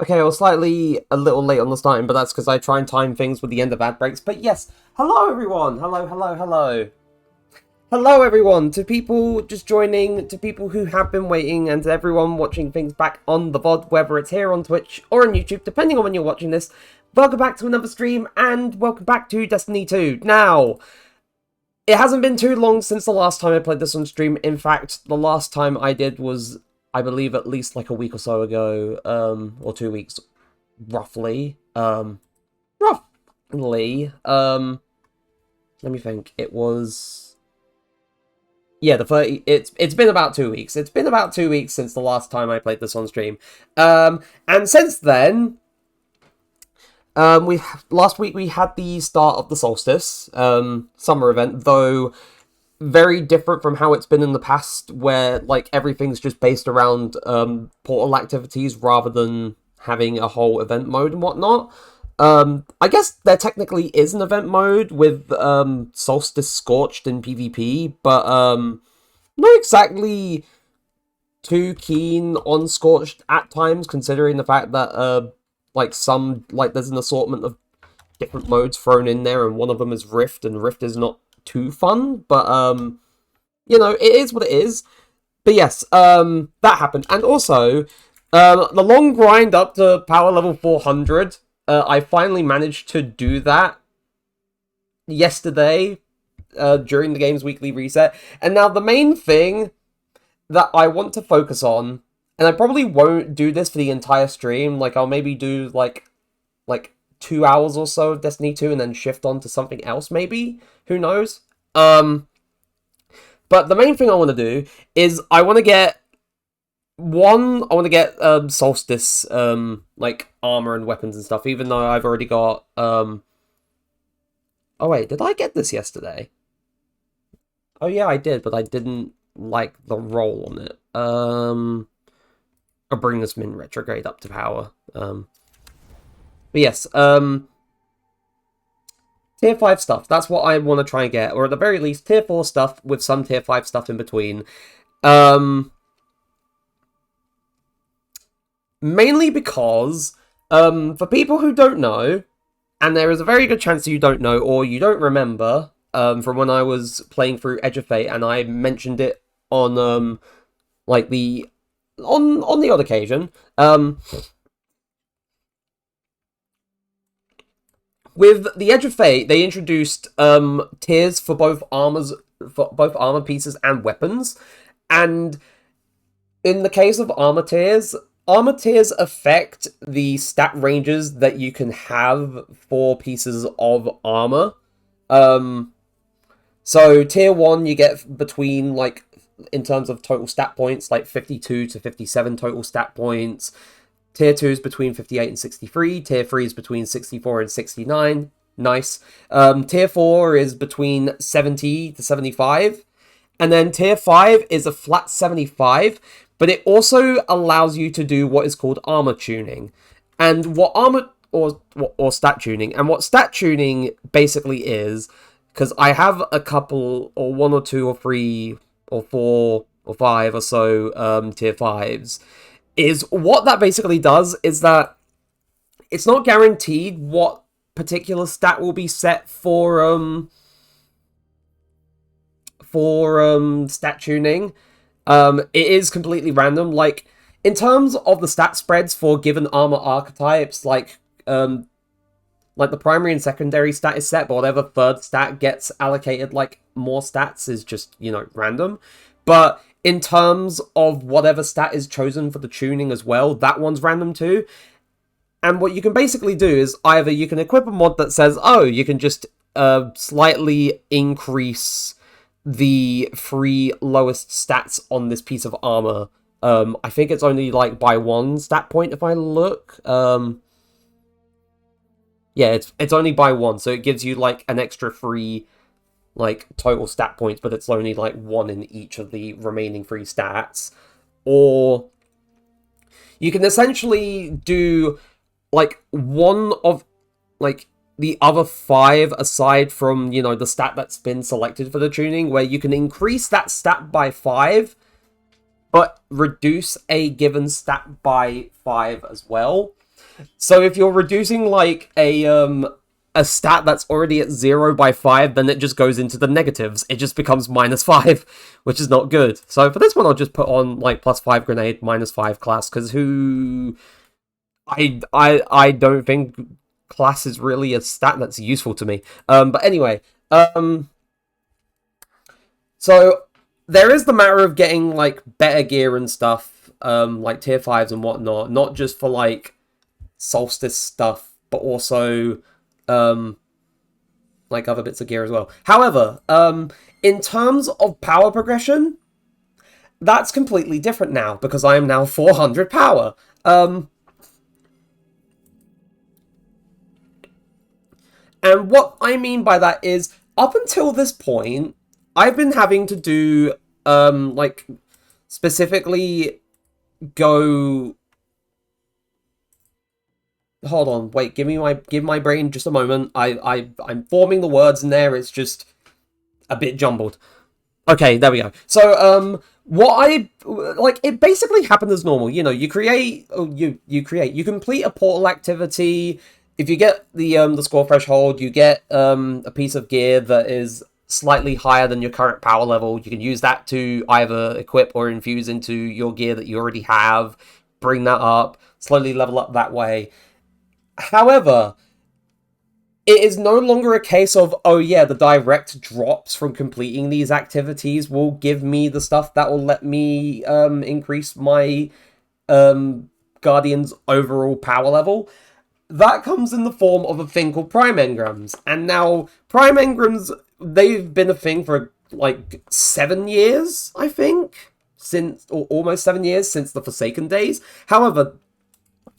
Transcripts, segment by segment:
Okay, I was slightly a little late on the starting, but that's because I try and time things with the end of ad breaks. But yes, hello everyone! Hello, hello, hello. Hello everyone, to people just joining, to people who have been waiting, and to everyone watching things back on the VOD, whether it's here on Twitch or on YouTube, depending on when you're watching this. Welcome back to another stream, and welcome back to Destiny 2. Now, it hasn't been too long since the last time I played this on stream. In fact, the last time I did was, I believe, at least like a week or so ago, or 2 weeks, roughly. Roughly. Let me think. It was, yeah, the 30. It's been about 2 weeks. It's been about 2 weeks since the last time I played this on stream. And since then, last week we had the start of the Solstice summer event, though very different from how it's been in the past, where like everything's just based around portal activities rather than having a whole event mode and whatnot. I guess there technically is an event mode with Solstice Scorched in PvP, but not exactly too keen on Scorched at times, considering the fact that there's an assortment of different modes thrown in there, and one of them is Rift, and Rift is not too fun, but it is what it is. But yes, that happened, and also the long grind up to power level 400. I finally managed to do that yesterday during the game's weekly reset, and now the main thing that I want to focus on, and I probably won't do this for the entire stream, like I'll maybe do like 2 hours or so of Destiny 2 and then shift on to something else maybe, who knows. But the main thing I want to do is I want to get Solstice like armor and weapons and stuff, even though I've already got oh wait, did I get this yesterday? Oh yeah, I did, but I didn't like the roll on it. I'll bring this min retrograde up to power. But yes, Tier 5 stuff, that's what I want to try and get, or at the very least, Tier 4 stuff with some Tier 5 stuff in between. Mainly because, for people who don't know, and there is a very good chance that you don't know, or you don't remember, from when I was playing through Edge of Fate, and I mentioned it on, on the odd occasion, with the Edge of Fate, they introduced tiers for both armor pieces and weapons, and in the case of armor tiers affect the stat ranges that you can have for pieces of armor. So tier 1 you get between, like, in terms of total stat points, like 52 to 57 total stat points. Tier 2 is between 58 and 63. Tier 3 is between 64 and 69. Nice. Tier 4 is between 70 to 75. And then Tier 5 is a flat 75. But it also allows you to do what is called armor tuning. And what armor... Or stat tuning. And what stat tuning basically is... Because I have a couple, or 1 or 2 or 3 or 4 or 5 or so Tier 5s... is what that basically does is that it's not guaranteed what particular stat will be set for stat tuning. It is completely random. Like, in terms of the stat spreads for given armor archetypes, like the primary and secondary stat is set, but whatever third stat gets allocated, like, more stats is just, random. But in terms of whatever stat is chosen for the tuning as well, that one's random too. And what you can basically do is either you can equip a mod that says, oh, you can just slightly increase the 3 lowest stats on this piece of armor. I think it's only like by 1 stat point if I look. Yeah, it's only by 1, so it gives you like an extra 3 like total stat points, but it's only like 1 in each of the remaining 3 stats. Or you can essentially do like one of like the other 5 aside from, the stat that's been selected for the tuning, where you can increase that stat by 5 but reduce a given stat by 5 as well. So if you're reducing like a stat that's already at 0 by 5, then it just goes into the negatives. It just becomes -5, which is not good. So for this one, I'll just put on like +5 grenade, -5 class, because I don't think class is really a stat that's useful to me. But anyway, so there is the matter of getting like better gear and stuff, like tier 5s and whatnot, not just for like Solstice stuff, but also like other bits of gear as well. However, in terms of power progression, that's completely different now, because I am now 400 power. And what I mean by that is, up until this point, I've been having to do, like, specifically go... Hold on, wait, give my brain just a moment. I'm forming the words in there, it's just a bit jumbled. Okay, there we go. So, it basically happened as normal. You know, you complete a portal activity. If you get the score threshold, you get a piece of gear that is slightly higher than your current power level. You can use that to either equip or infuse into your gear that you already have, bring that up, slowly level up that way. However, it is no longer a case of, oh yeah, the direct drops from completing these activities will give me the stuff that will let me increase my Guardian's overall power level. That comes in the form of a thing called Prime Engrams. And now, Prime Engrams, they've been a thing for like 7 years, I think? Or almost 7 years since the Forsaken days. However,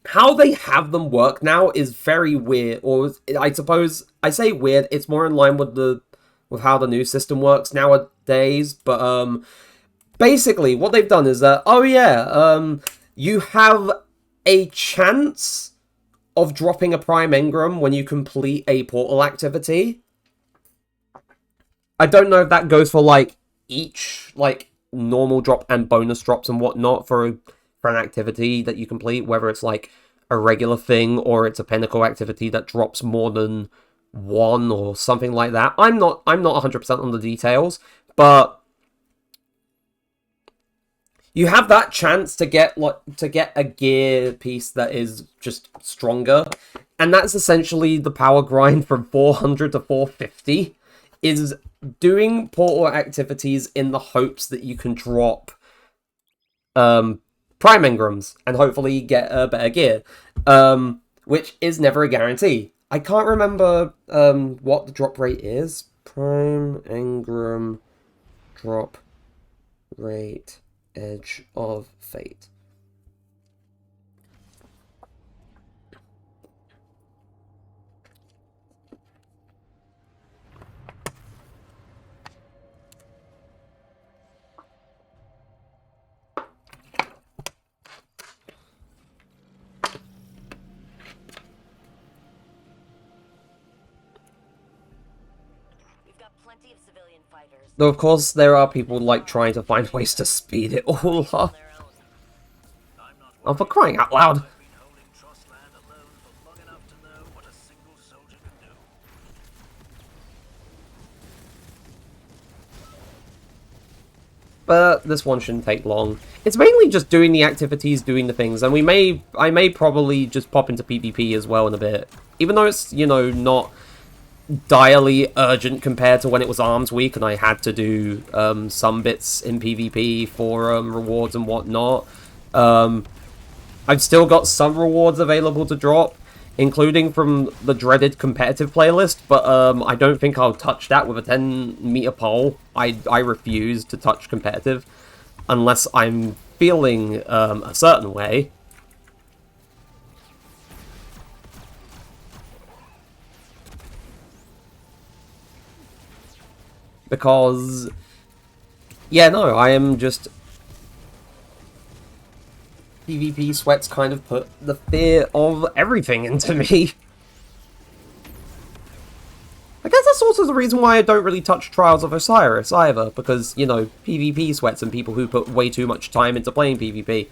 how they have them work now is very weird, or I suppose I say weird. It's more in line with how the new system works nowadays. But basically, what they've done is that you have a chance of dropping a Prime Engram when you complete a portal activity. I don't know if that goes for like each like normal drop and bonus drops and whatnot for an activity that you complete, whether it's like a regular thing or it's a pinnacle activity that drops more than one or something like that. I'm not 100% on the details, but you have that chance to get a gear piece that is just stronger, and that's essentially the power grind from 400 to 450 is doing portal activities in the hopes that you can drop Prime Engrams and hopefully get a better gear, which is never a guarantee. I can't remember what the drop rate is. Prime Engram drop rate, Edge of Fate. Though, of course, there are people, like, trying to find ways to speed it all up. Oh, for crying out loud! But this one shouldn't take long. It's mainly just doing the activities, doing the things, and I may probably just pop into PvP as well in a bit. Even though it's, you know, not direly urgent compared to when it was Arms Week and I had to do some bits in PvP for rewards and whatnot. I've still got some rewards available to drop, including from the dreaded competitive playlist, but I don't think I'll touch that with a 10-meter pole. I refuse to touch competitive unless I'm feeling a certain way. Because, yeah, no, I am just... PvP sweats kind of put the fear of everything into me. I guess that's also the reason why I don't really touch Trials of Osiris either, because, you know, PvP sweats and people who put way too much time into playing PvP.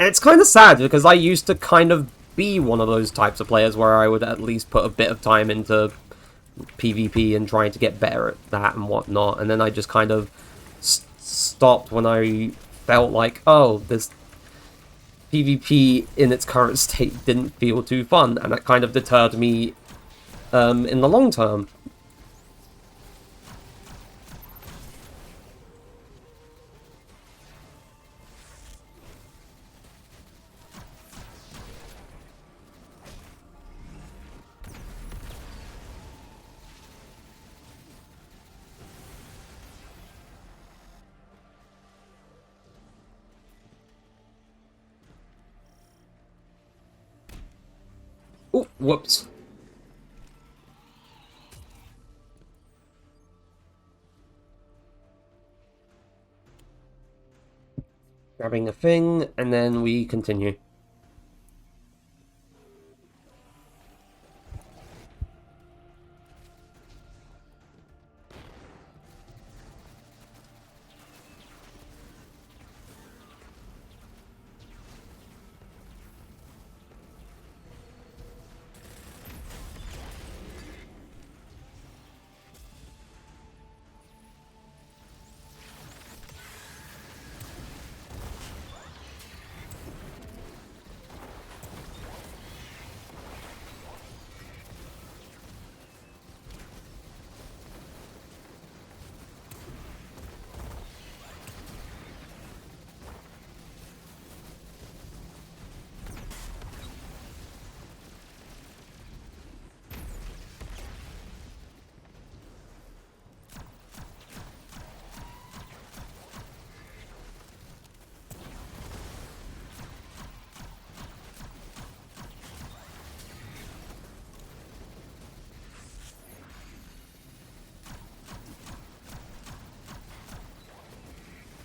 And it's kind of sad, because I used to kind of be one of those types of players where I would at least put a bit of time into PvP and trying to get better at that and whatnot, and then I just kind of stopped when I felt like, oh, this PvP in its current state didn't feel too fun, and that kind of deterred me in the long term. Oh, whoops. Grabbing a thing, and then we continue.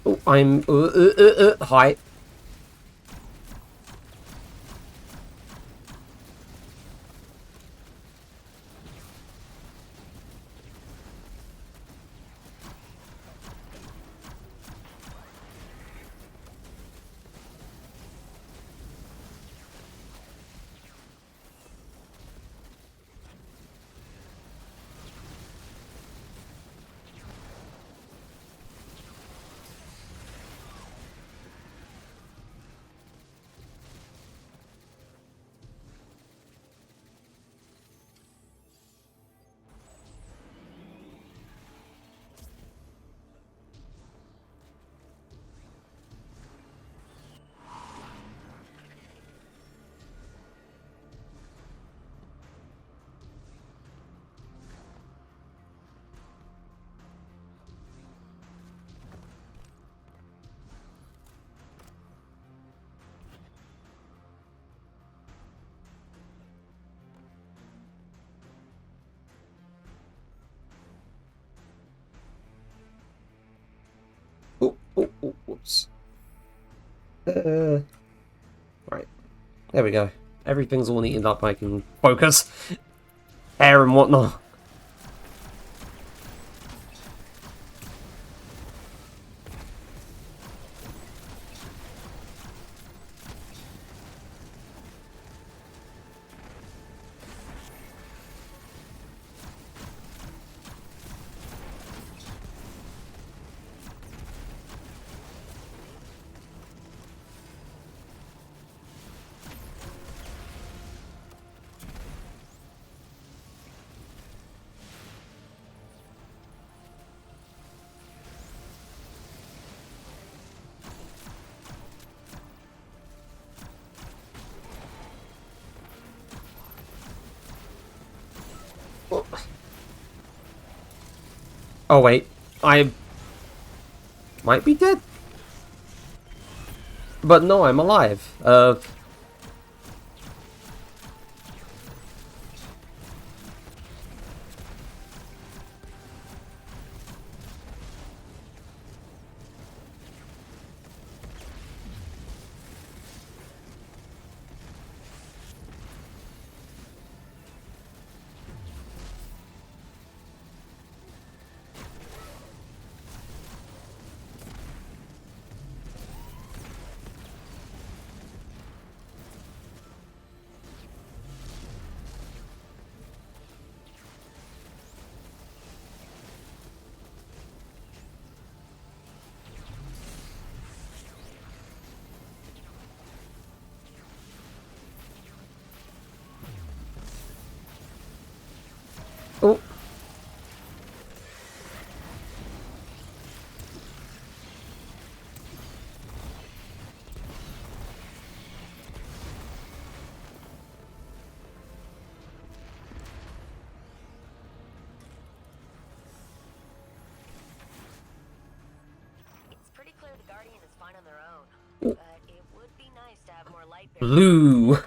Oh, I'm hi. Oh, whoops. Right. There we go. Everything's all neatened up. I can focus. Hair and whatnot. Oh wait, I might be dead. But no, I'm alive. Blue. I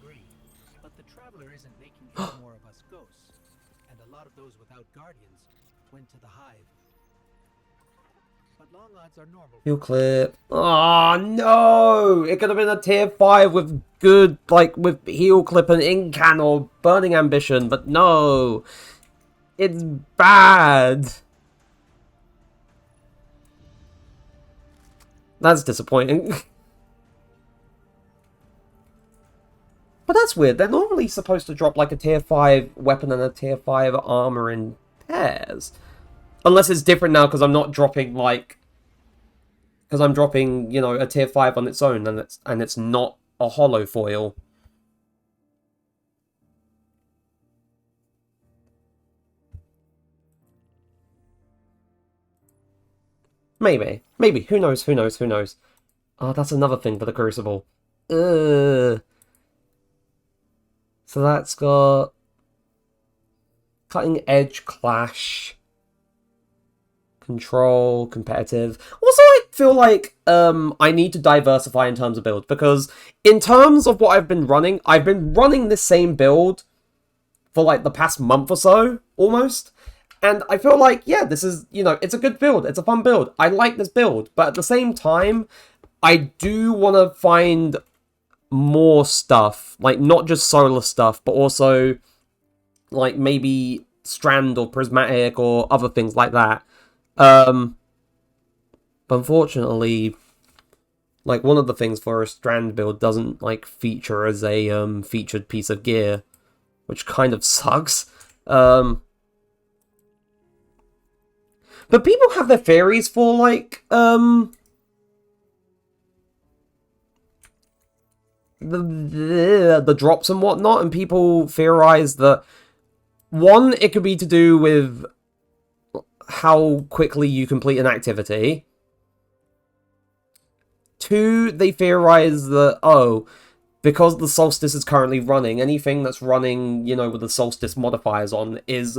agree, but the Traveler isn't making any more of us ghosts, and a lot of those without Guardians went to the Hive. But long odds are normal. Heal clip. Oh no! It could have been a tier 5 with good, like, with heal clip and incan or burning ambition, but no! It's bad! That's disappointing. But that's weird. They're normally supposed to drop like a tier 5 weapon and a tier 5 armor in pairs. Unless it's different now because I'm not dropping like... Because I'm dropping, you know, a tier 5 on its own and it's not a hollow foil. Maybe. Maybe. Who knows? Who knows? Who knows? Oh, that's another thing for the Crucible. Ugh. So that's got... Cutting Edge, Clash... Control, Competitive. Also, I feel like I need to diversify in terms of build, because in terms of what I've been running this same build for like the past month or so, almost. And I feel like, yeah, this is, you know, it's a good build. It's a fun build. I like this build. But at the same time, I do want to find more stuff. Like, not just solar stuff, but also, like, maybe Strand or Prismatic or other things like that. But unfortunately, like, one of the things for a Strand build doesn't, like, feature as a, featured piece of gear. Which kind of sucks. But people have their theories for, like, the drops and whatnot, and people theorize that, one, it could be to do with how quickly you complete an activity. Two, they theorize that, oh, because the Solstice is currently running, anything that's running, you know, with the Solstice modifiers on is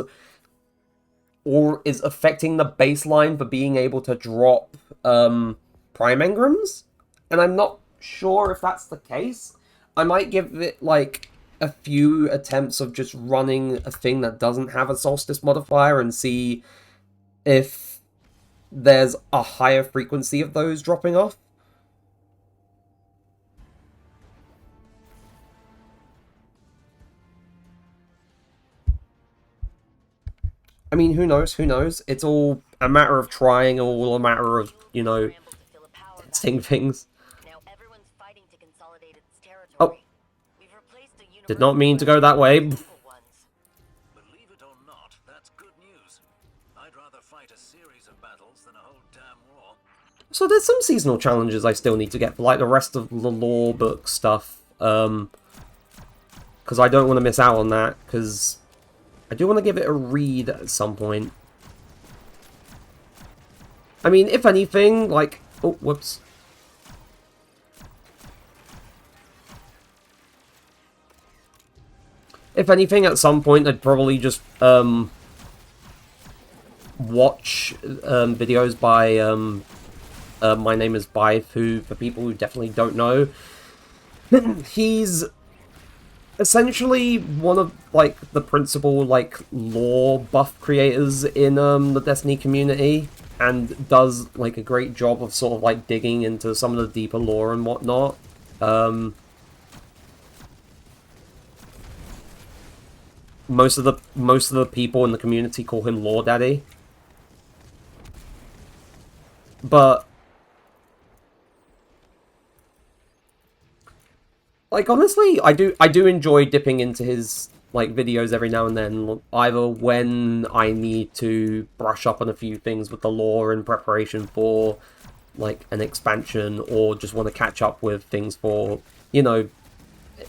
affecting the baseline for being able to drop prime engrams. And I'm not sure if that's the case. I might give it, like, a few attempts of just running a thing that doesn't have a Solstice modifier and see if there's a higher frequency of those dropping off. I mean, who knows? Who knows? It's all a matter of trying, all a matter of, you know, testing things. Oh. Did not mean to go that way. Believe it or not, that's good news. I'd rather fight a series of battles than a whole damn war. So there's some seasonal challenges I still need to get for, like, the rest of the lore book stuff. Because I don't want to miss out on that, because I do want to give it a read at some point. I mean, if anything, like... Oh, whoops. If anything, at some point, I'd probably just watch videos by My Name is Byth, who, for people who definitely don't know, he's essentially one of, like, the principal, like, lore buff creators in the Destiny community, and does, like, a great job of sort of, like, digging into some of the deeper lore and whatnot. Most of the people in the community call him Lore Daddy. But like, honestly, I do enjoy dipping into his, like, videos every now and then, either when I need to brush up on a few things with the lore in preparation for, like, an expansion, or just want to catch up with things for, you know,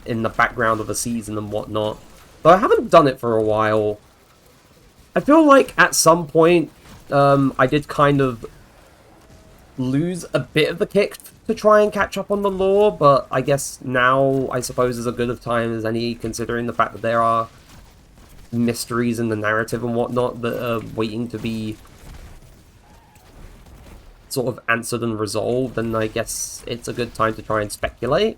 in the background of a season and whatnot. But I haven't done it for a while. I feel like at some point, I did kind of lose a bit of the kick to try and catch up on the lore, but I guess now, I suppose, is as good of time as any, considering the fact that there are mysteries in the narrative and whatnot that are waiting to be sort of answered and resolved, then I guess it's a good time to try and speculate.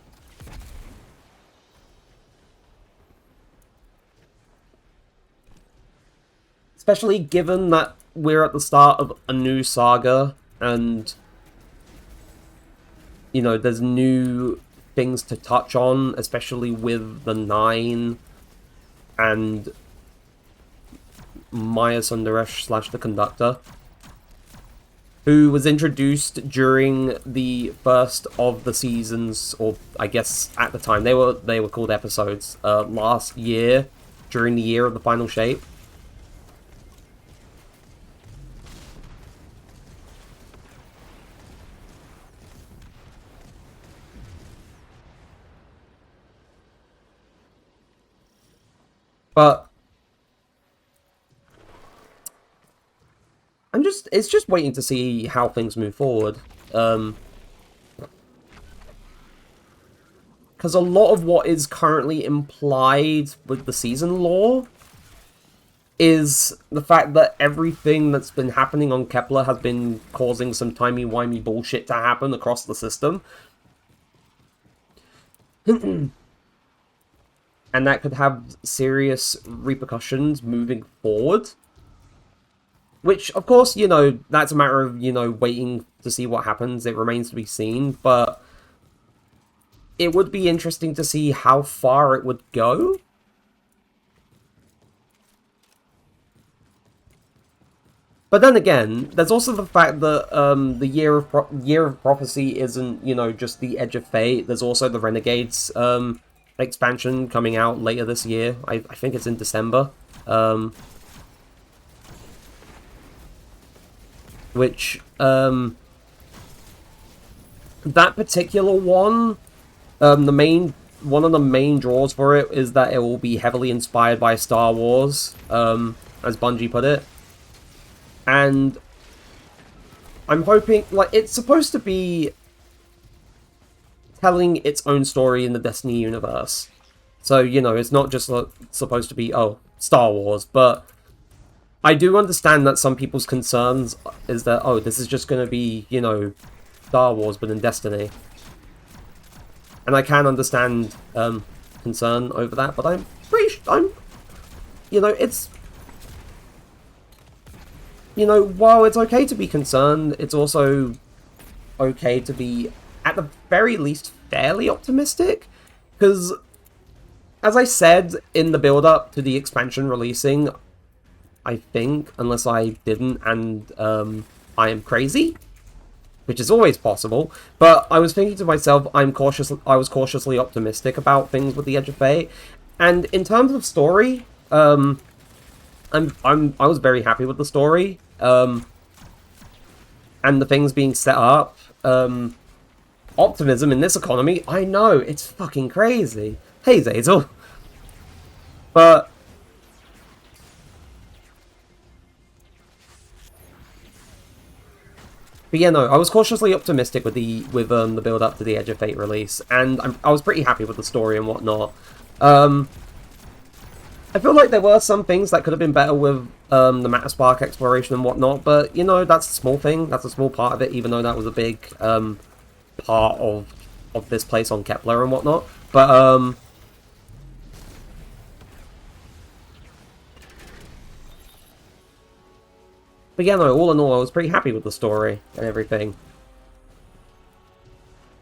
Especially given that we're at the start of a new saga, and, you know, there's new things to touch on, especially with the Nine and Maya Sundaresh / the Conductor, who was introduced during the first of the seasons, or I guess at the time they were called episodes, last year, during the year of the final shape. But it's just waiting to see how things move forward. Because a lot of what is currently implied with the season lore is the fact that everything that's been happening on Kepler has been causing some timey-wimey bullshit to happen across the system. And that could have serious repercussions moving forward. Which, of course, you know, that's a matter of, you know, waiting to see what happens. It remains to be seen, but it would be interesting to see how far it would go. But then again, there's also the fact that the Year of Prophecy isn't, you know, just the Edge of Fate. There's also the Renegades expansion coming out later this year. I think it's in December. Which, that particular one, one of the main draws for it is that it will be heavily inspired by Star Wars, as Bungie put it. And I'm hoping, like, it's supposed to be telling its own story in the Destiny universe. So, you know, it's not just supposed to be, oh, Star Wars, but I do understand that some people's concerns is that, oh, this is just going to be, you know, Star Wars, but in Destiny. And I can understand concern over that, but I'm you know, it's, you know, while it's okay to be concerned, it's also okay to be, at the very least, fairly optimistic. Because, as I said in the build-up to the expansion releasing, I think, unless I didn't and I am crazy, which is always possible, but I was thinking to myself, I was cautiously optimistic about things with the Edge of Fate. And in terms of story, I was very happy with the story. And the things being set up. Optimism in this economy, I know, it's fucking crazy. Hey, Zazel. But yeah, no, I was cautiously optimistic with the build up to the Edge of Fate release, and I was pretty happy with the story and whatnot. I feel like there were some things that could have been better with the Matter Spark exploration and whatnot, but, you know, that's a small thing. That's a small part of it, even though that was a big part of this place on Kepler and whatnot. But yeah, no, all in all, I was pretty happy with the story and everything.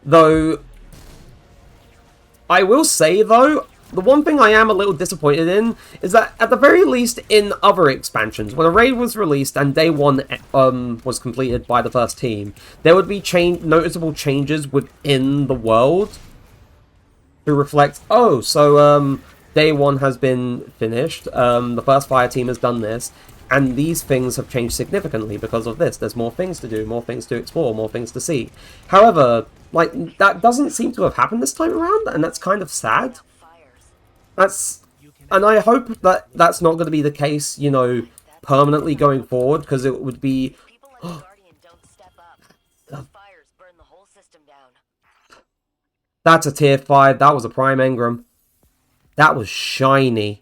Though, I will say, though, the one thing I am a little disappointed in is that, at the very least, in other expansions, when a raid was released and day one was completed by the first team, there would be noticeable changes within the world to reflect, oh, so day one has been finished, the first fire team has done this, and these things have changed significantly because of this. There's more things to do, more things to explore, more things to see. However, like, that doesn't seem to have happened this time around, and that's kind of sad. And I hope that that's not going to be the case, you know, permanently going forward, because it would be... People like Guardian don't step up. Those fires burn the whole system down. That's a tier 5. That was a Prime Engram. That was shiny.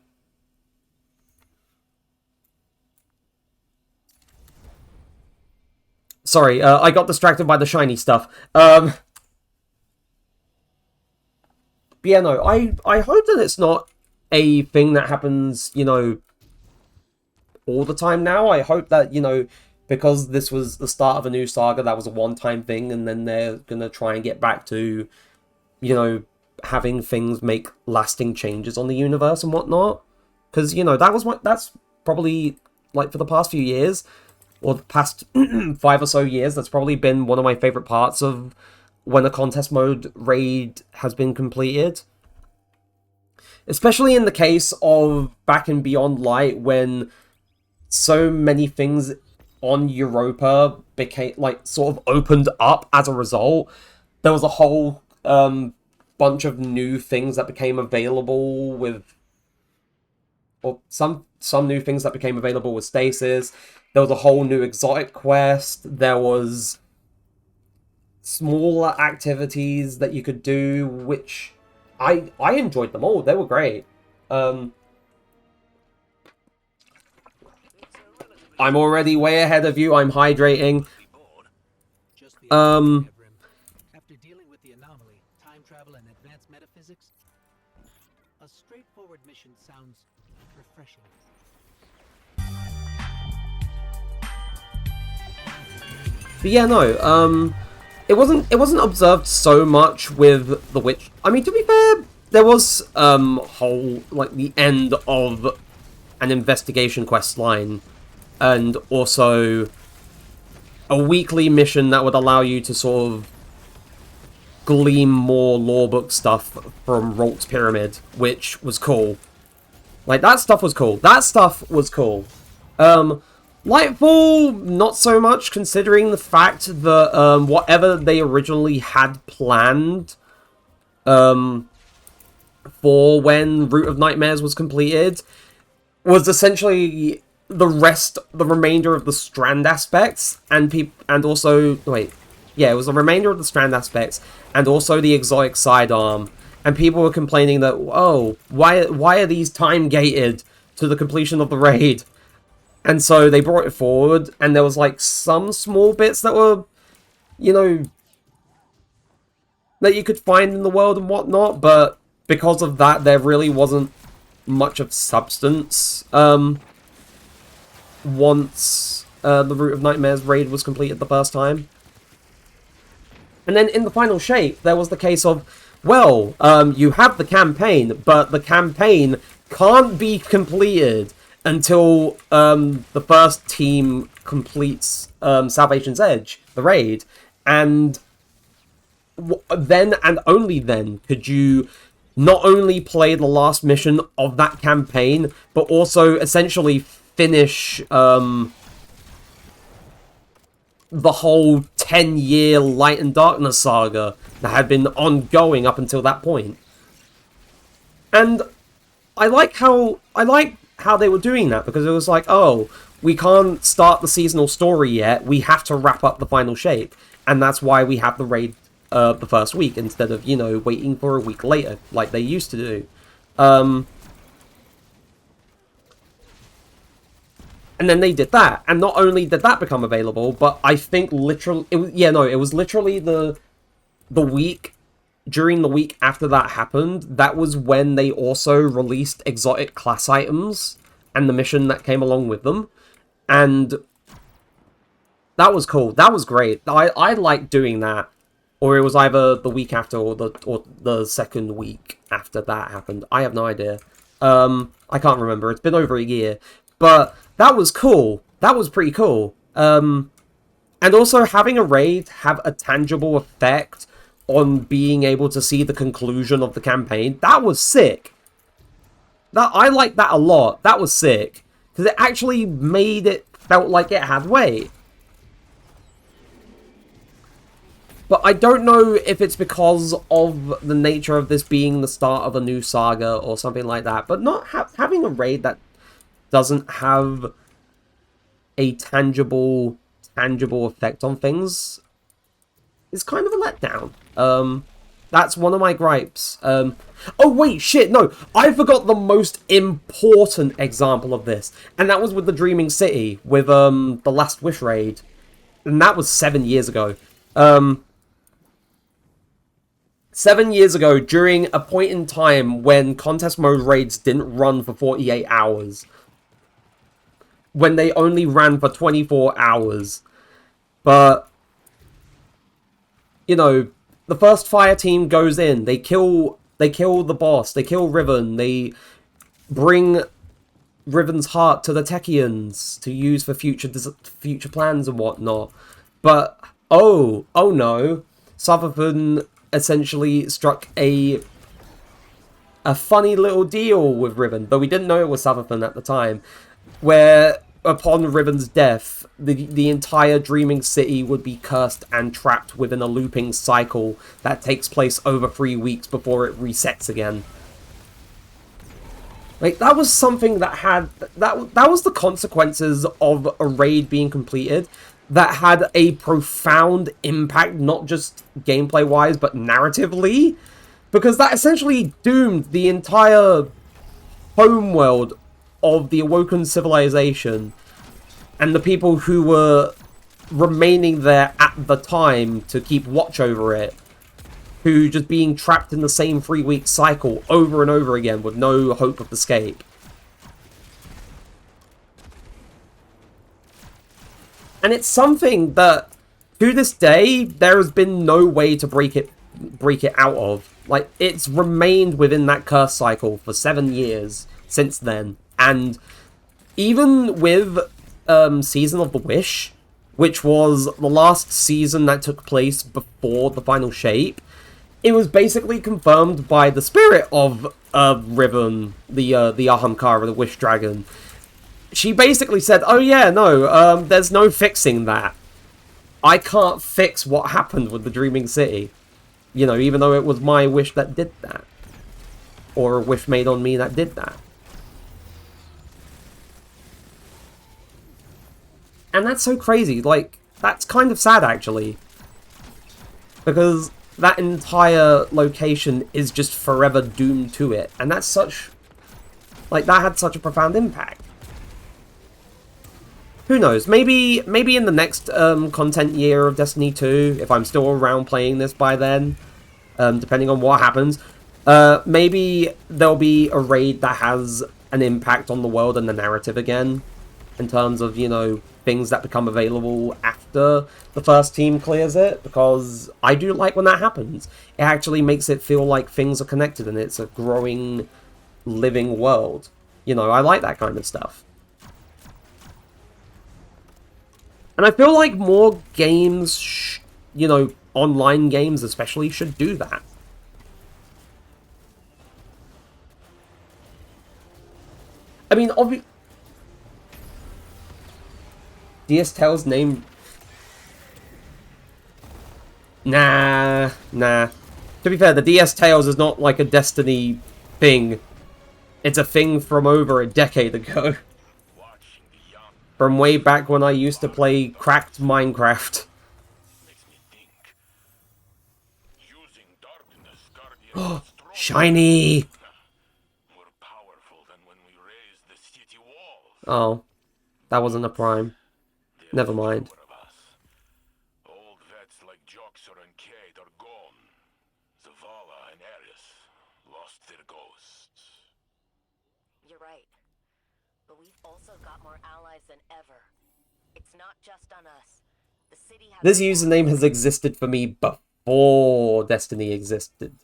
Sorry, I got distracted by the shiny stuff. But yeah, no, I hope that it's not a thing that happens, you know, all the time now. I hope that, you know, because this was the start of a new saga, that was a one-time thing, and then they're gonna try and get back to, you know, having things make lasting changes on the universe and whatnot. Because, you know, that's probably, like, for the past few years, or the past 5 or so years, that's probably been one of my favorite parts of when a contest mode raid has been completed. Especially in the case of back in Beyond Light, when so many things on Europa became, like, sort of opened up as a result. There was a whole bunch of new things that became available with... Or some new things that became available with Stasis. There was a whole new exotic quest. There was smaller activities that you could do, which I enjoyed them all. They were great. I'm already way ahead of you. I'm hydrating. Just the opposite, Evrim. After dealing with the anomaly, time travel, and advanced metaphysics, a straightforward mission sounds refreshing. But yeah, no, it wasn't observed so much with the Witch. I mean, to be fair, there was whole, like, the end of an investigation quest line, and also a weekly mission that would allow you to sort of glean more lorebook stuff from Rolt's Pyramid, which was cool. Like, that stuff was cool. That stuff was cool. Lightfall, not so much, considering the fact that whatever they originally had planned for when Root of Nightmares was completed was essentially the remainder of the Strand aspects, and also, wait, yeah, it was the remainder of the Strand aspects, and also the exotic sidearm, and people were complaining that, oh, why are these time-gated to the completion of the raid? And so they brought it forward, and there was, like, some small bits that were, you know, that you could find in the world and whatnot, but because of that, there really wasn't much of substance, once the Root of Nightmares raid was completed the first time. And then in the final shape, there was the case of, well, you have the campaign, but the campaign can't be completed until the first team completes Salvation's Edge, the raid, and then and only then could you not only play the last mission of that campaign, but also essentially finish the whole 10-year Light and Darkness saga that had been ongoing up until that point. And I like how they were doing that, because it was like, oh, we can't start the seasonal story yet, we have to wrap up the final shape, and that's why we have the raid the first week, instead of, you know, waiting for a week later, like they used to do. And then they did that, and not only did that become available, but I think literally, it was literally the week, during the week after that happened, that was when they also released exotic class items, and the mission that came along with them, and that was cool, that was great, I liked doing that, or it was either the week after, or the second week after that happened, I have no idea, I can't remember, it's been over a year, but that was cool. That was pretty cool. And also having a raid have a tangible effect on being able to see the conclusion of the campaign, that was sick. I liked that a lot. That was sick. Because it actually made it felt like it had weight. But I don't know if it's because of the nature of this being the start of a new saga or something like that. But not having a raid that doesn't have a tangible effect on things is kind of a letdown. That's one of my gripes. Oh wait, shit, no, I forgot the most important example of this, and that was with the Dreaming City, with the Last Wish raid. and that was 7 years ago. 7 years ago, during a point in time when contest mode raids didn't run for 48 hours. When they only ran for 24 hours. But, you know, the first fire team goes in, they kill the boss, they kill Riven, they bring Riven's heart to the Techians to use for future plans and whatnot. But, oh no, Sutherland essentially struck a funny little deal with Riven, though we didn't know it was Sutherland at the time, where upon Riven's death, the entire Dreaming City would be cursed and trapped within a looping cycle that takes place over 3 weeks before it resets again. Like, that was something that had... That was the consequences of a raid being completed that had a profound impact, not just gameplay-wise, but narratively. Because that essentially doomed the entire homeworld of the Awoken civilization and the people who were remaining there at the time to keep watch over it, who just being trapped in the same 3-week cycle over and over again with no hope of escape. And it's something that, to this day, there has been no way to break it out of. Like, it's remained within that curse cycle for 7 years since then. And even with Season of the Wish, which was the last season that took place before the final shape, it was basically confirmed by the spirit of Riven, the Ahamkara, the Wish Dragon. She basically said, oh yeah, no, there's no fixing that. I can't fix what happened with the Dreaming City. You know, even though it was my wish that did that. Or a wish made on me that did that. And that's so crazy. Like, that's kind of sad, actually. Because that entire location is just forever doomed to it. And that's such... Like, that had such a profound impact. Who knows? Maybe in the next content year of Destiny 2, if I'm still around playing this by then, depending on what happens, maybe there'll be a raid that has an impact on the world and the narrative again, in terms of, you know, things that become available after the first team clears it, because I do like when that happens. It actually makes it feel like things are connected and it's a growing, living world. You know, I like that kind of stuff. And I feel like more games, you know, online games especially, should do that. I mean, DS Tales name... Nah. To be fair, the DS Tales is not like a Destiny thing. It's a thing from over a decade ago. From way back when I used to play cracked Minecraft. Oh, shiny! Oh, that wasn't a prime. Never mind. Old vets like Joxer and Kate are gone. Zavala and Eris lost their ghosts. You're right. But we've also got more allies than ever. It's not just on us. The city has... This username has existed for me before Destiny existed.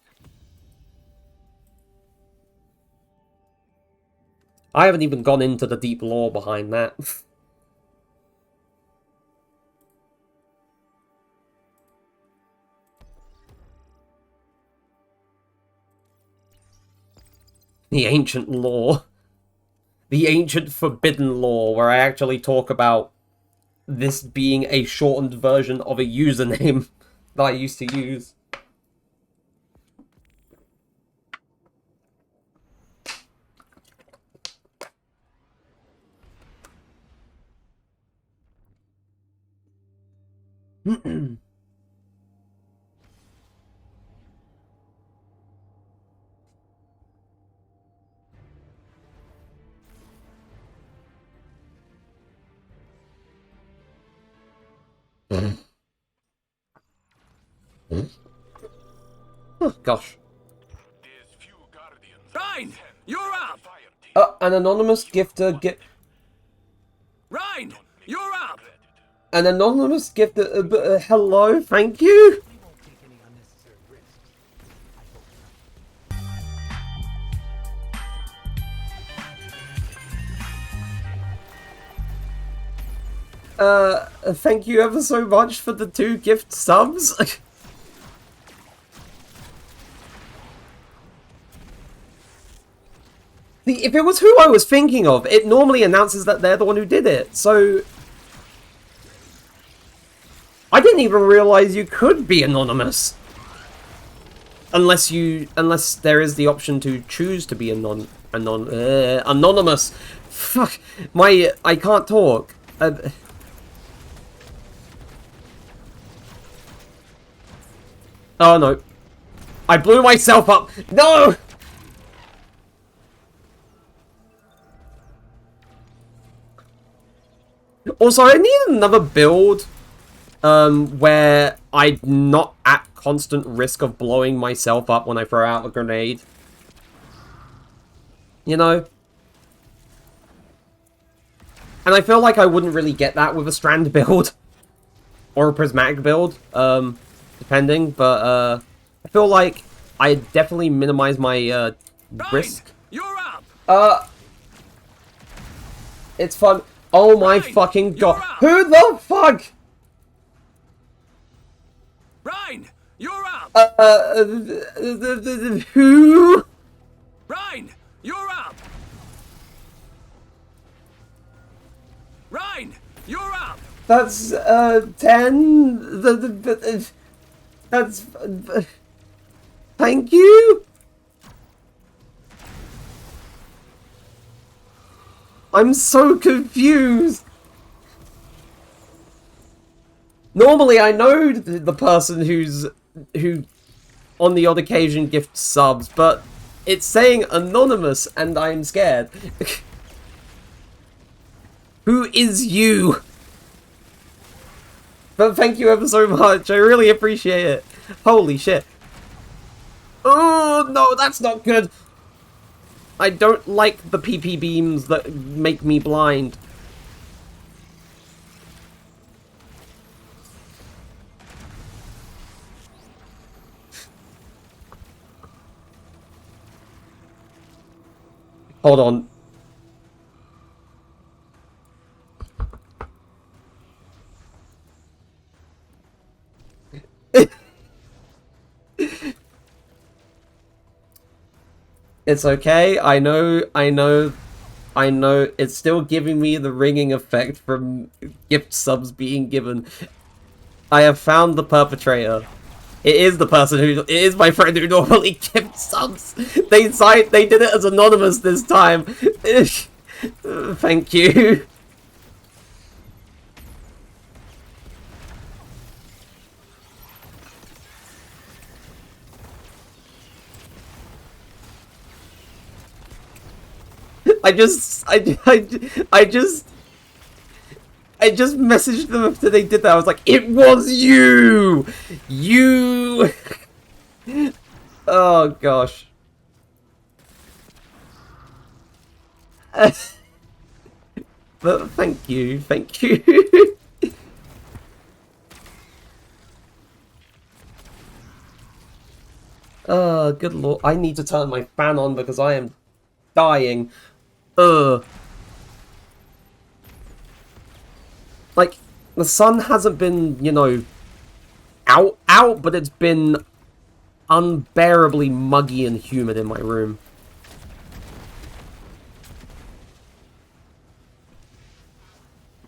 I haven't even gone into the deep lore behind that. The ancient lore. The ancient forbidden lore, where I actually talk about this being a shortened version of a username that I used to use. Oh, gosh. There's few guardians. Rhine, you're up! Fire team. An anonymous gifter Rhine, you're up! An anonymous gifter. Hello, thank you. We won't take any unnecessary risks. I hope not. Thank you ever so much for the 2 gift subs. If it was who I was thinking of, it normally announces that they're the one who did it, so... I didn't even realize you could be anonymous. Unless there is the option to choose to be anonymous. Fuck, I can't talk. Oh no. I blew myself up. No! Also, I need another build where I'm not at constant risk of blowing myself up when I throw out a grenade. You know? And I feel like I wouldn't really get that with a strand build. Or a prismatic build, depending. But I feel like I definitely minimize my risk. You're up! It's fun. Oh my fucking god. Who the fuck? Rhine, you're up! Who? Rhine, you're up! Rhine, you're up! That's 10. That's thank you. I'm so confused. Normally, I know the person who on the odd occasion gifts subs, but it's saying anonymous, and I'm scared. Who is you? But thank you ever so much. I really appreciate it. Holy shit. Oh, no, that's not good. I don't like the PP beams that make me blind. Hold on. It's okay. I know. It's still giving me the ringing effect from gift subs being given. I have found the perpetrator. It is the person who. It is my friend who normally gifts subs. They did it as anonymous this time. Thank you. I just messaged them after they did that. I was like, it was you! You! Oh, gosh. But thank you. Oh, good lord. I need to turn my fan on because I am dying. Like, the sun hasn't been, you know, out, but it's been unbearably muggy and humid in my room.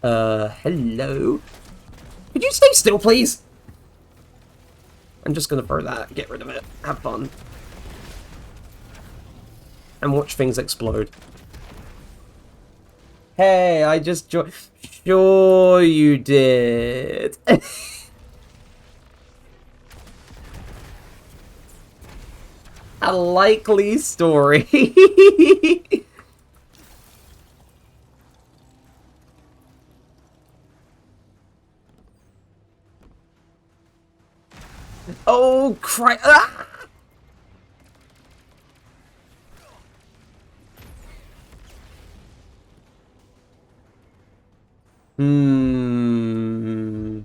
Hello? Could you stay still, please? I'm just gonna throw that, get rid of it, have fun. And watch things explode. Hey, I just joined. Sure you did. A likely story. Oh, Christ. Ah! Hmm.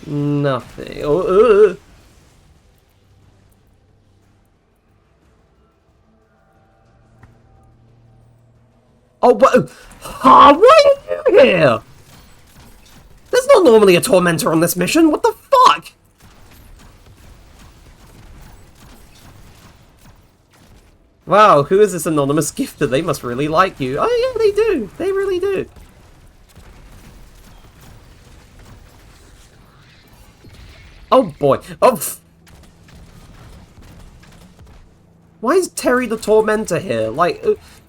Nothing. Oh, but why are you here? There's not normally a tormentor on this mission. What the fuck? Wow, who is this anonymous gifter? They must really like you. Oh yeah, they do. They really do. Oh boy. Oh. Why is Terry the Tormentor here? Like,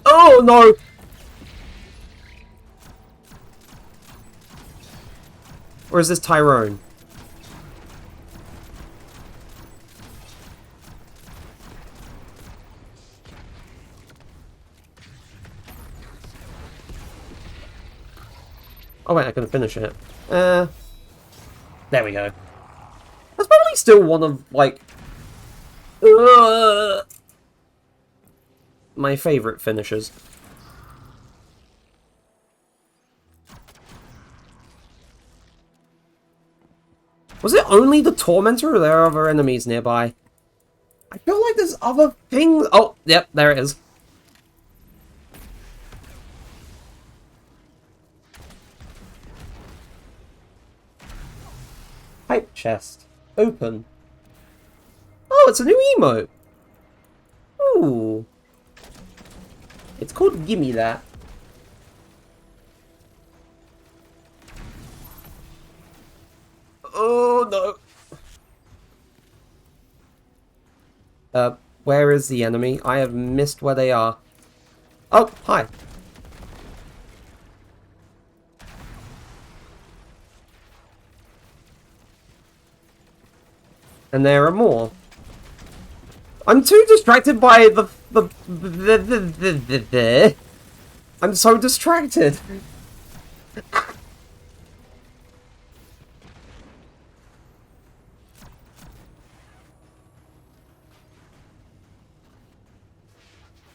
oh no. Or is this Tyrone? Oh wait, I can finish it. There we go. That's probably still one of, like, my favourite finishes. Was it only the Tormentor, or are there other enemies nearby? I feel like there's other things. Oh, yep, there it is. Pipe chest. Open. Oh, it's a new emote. Ooh. It's called Gimme That. Oh, no. Where is the enemy? I have missed where they are. Oh, hi. And there are more. I'm too distracted by the I'm so distracted.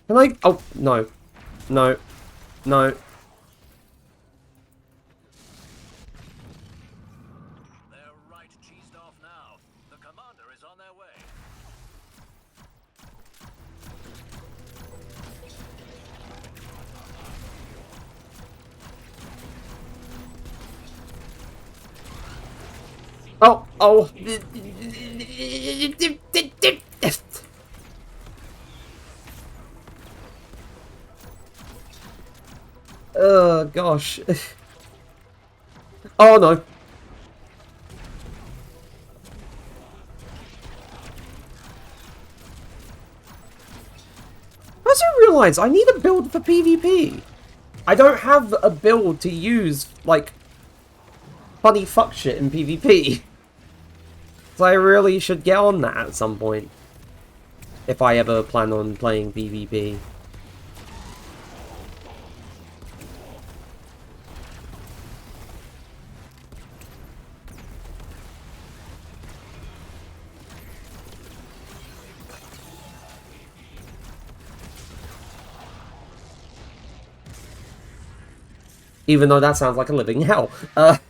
Can I? Oh, no. No. No. They're right cheesed off now. The commander is on their way. Oh, oh. Oh, gosh. Oh, no. I also realised I need a build for PvP. I don't have a build to use, like, funny fuck shit in PvP. So I really should get on that at some point. If I ever plan on playing PvP. Even though that sounds like a living hell. Good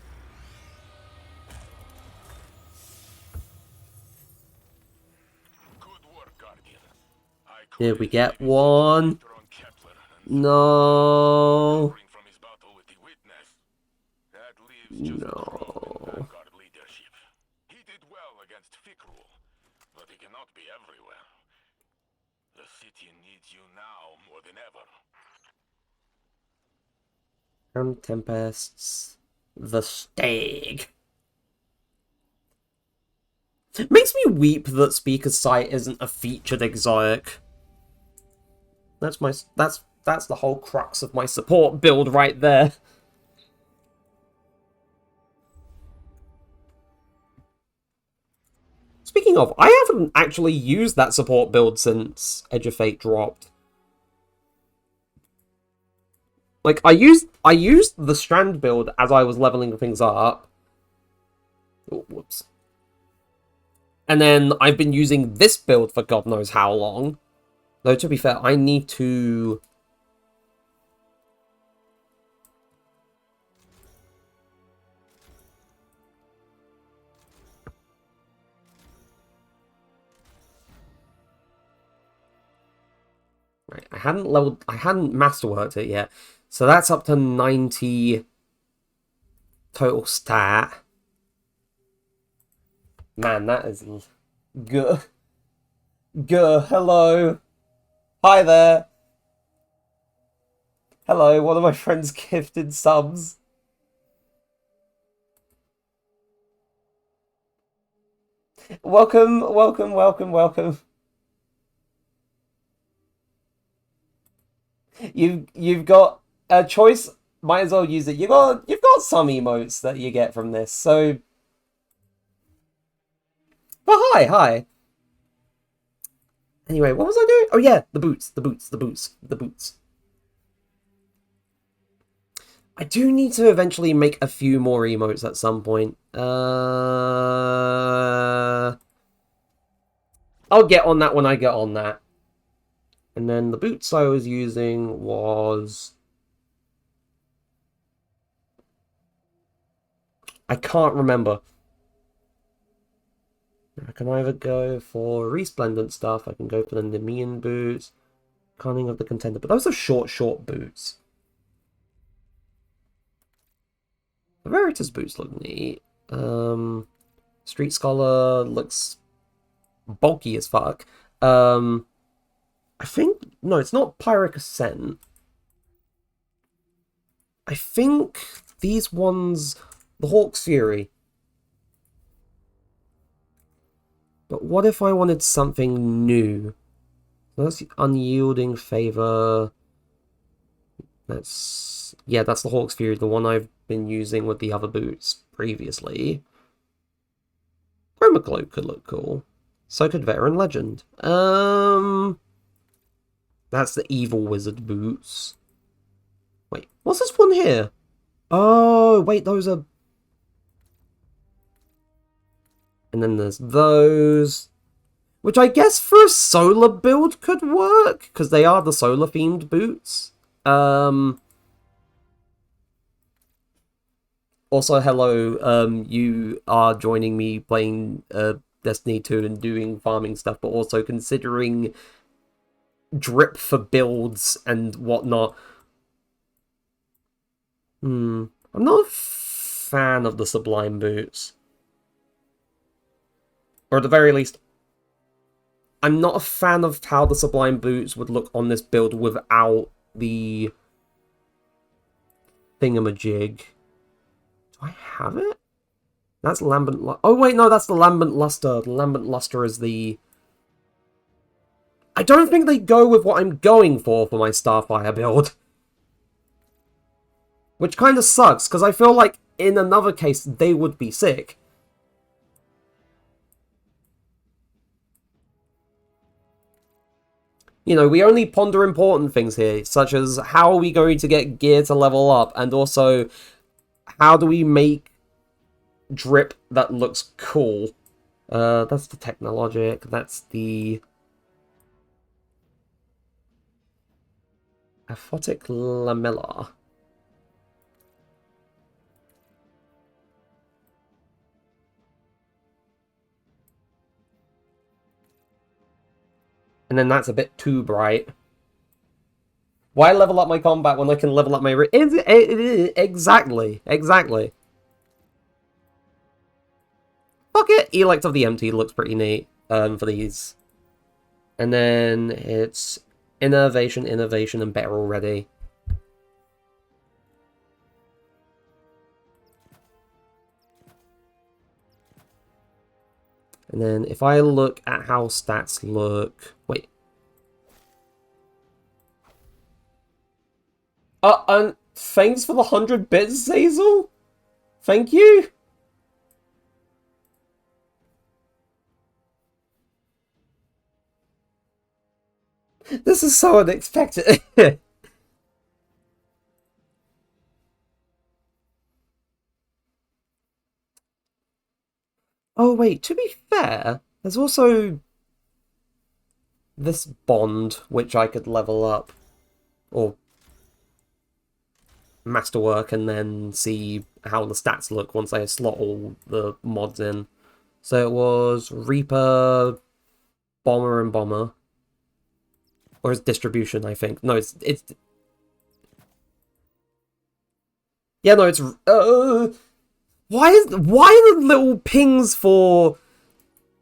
work, Guardian. Did we get one? No. From his battle with the witness. That leaves just No. guard leadership. He did well against Fikru, but he cannot be everywhere. The city needs you now more than ever. And Tempests. The Stag. It makes me weep that Speaker's Sight isn't a featured exotic. That's the whole crux of my support build right there. Speaking of, I haven't actually used that support build since Edge of Fate dropped. Like, I used the Strand build as I was leveling things up. Oh, whoops. And then I've been using this build for God knows how long. Though, to be fair, I need to I hadn't masterworked it yet. So that's up to 90 total stat. Man, that is good. Good. Hello. Hi there. Hello, one of my friends gifted subs. Welcome, welcome, welcome, welcome. You've got a choice, might as well use it. You've got some emotes that you get from this, so. But hi. Anyway, what was I doing? Oh yeah, the boots. I do need to eventually make a few more emotes at some point. I'll get on that when I get on that. And then the boots I was using was... I can't remember. I can either go for resplendent stuff, I can go for the Nemean boots, Cunning of the Contender, but those are short boots. The Veritas boots look neat. Street Scholar looks bulky as fuck. I think... No, it's not Pyrrhic Ascent. I think these ones... The Hawk's Fury. But what if I wanted something new? That's the Unyielding Favor. That's... Yeah, that's the Hawk's Fury, the one I've been using with the other boots previously. Chroma Cloak could look cool. So could Veteran Legend. That's the Evil Wizard boots. Wait, what's this one here? Oh, wait, those are... And then there's those. Which I guess for a solar build could work, because they are the solar-themed boots. Also, hello, you are joining me playing Destiny 2 and doing farming stuff, but also considering drip for builds and whatnot. I'm not a fan of the Sublime boots. Or at the very least, I'm not a fan of how the Sublime boots would look on this build without the thingamajig. Do I have it? That's Lambent... Oh, wait, no, that's the Lambent Luster. The Lambent Luster is the... I don't think they go with what I'm going for my Starfire build. Which kind of sucks, because I feel like in another case, they would be sick. You know, we only ponder important things here, such as how are we going to get gear to level up, and also how do we make drip that looks cool. That's the Technologic, that's the Aphotic Lamella. And then that's a bit too bright. Why level up my combat when I can level up my... Exactly. Fuck it! Elect of the Empty looks pretty neat for these. And then it's Innovation, and Better Already. And then if I look at how stats look... Wait. And thanks for the 100 bits, Zazel? Thank you? This is so unexpected. Oh, wait, to be fair, there's also this bond, which I could level up, or masterwork, and then see how the stats look once I slot all the mods in. So it was Reaper, Bomber, and Bomber. Or it's distribution, I think. No, it's... Yeah, no, it's... why are the little pings for,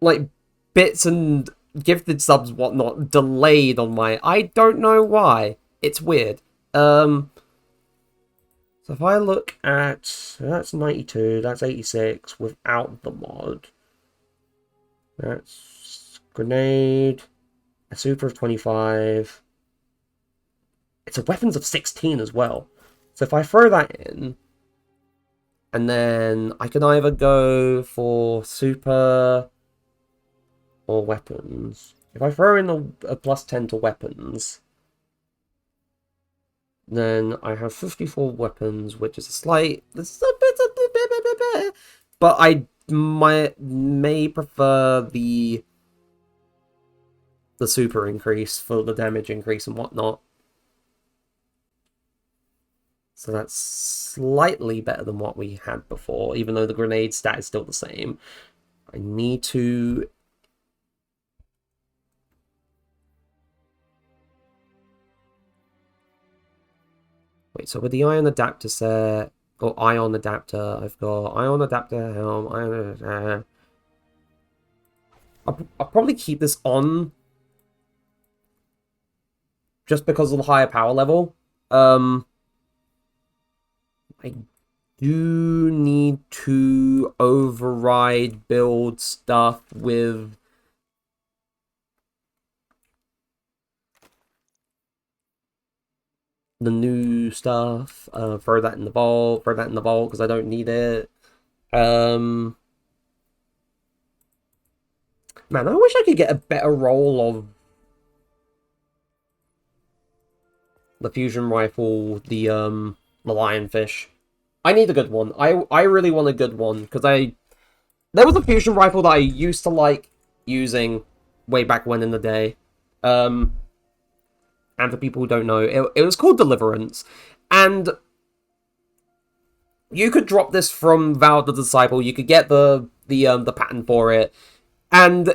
like, bits and gifted subs, whatnot, delayed on my... I don't know why. It's weird. So if I look at... That's 92, that's 86 without the mod. That's grenade, a super of 25. It's a weapons of 16 as well. So if I throw that in, and then I can either go for super or weapons. If I throw in a plus 10 to weapons, then I have 54 weapons, which is a slight... But I may prefer the super increase for the damage increase and whatnot. So that's slightly better than what we had before, even though the grenade stat is still the same. I need to... Wait, so with the ion adapter set, or ion adapter, I've got ion adapter, helm, ion... I'll probably keep this on just because of the higher power level. I do need to override build stuff with the new stuff. Throw that in the vault, because I don't need it. Man, I wish I could get a better roll of the fusion rifle, the lionfish. I need a good one. I really want a good one, because there was a fusion rifle that I used to like using way back when in the day. And for people who don't know, it was called Deliverance. And you could drop this from Val the Disciple, you could get the pattern for it, and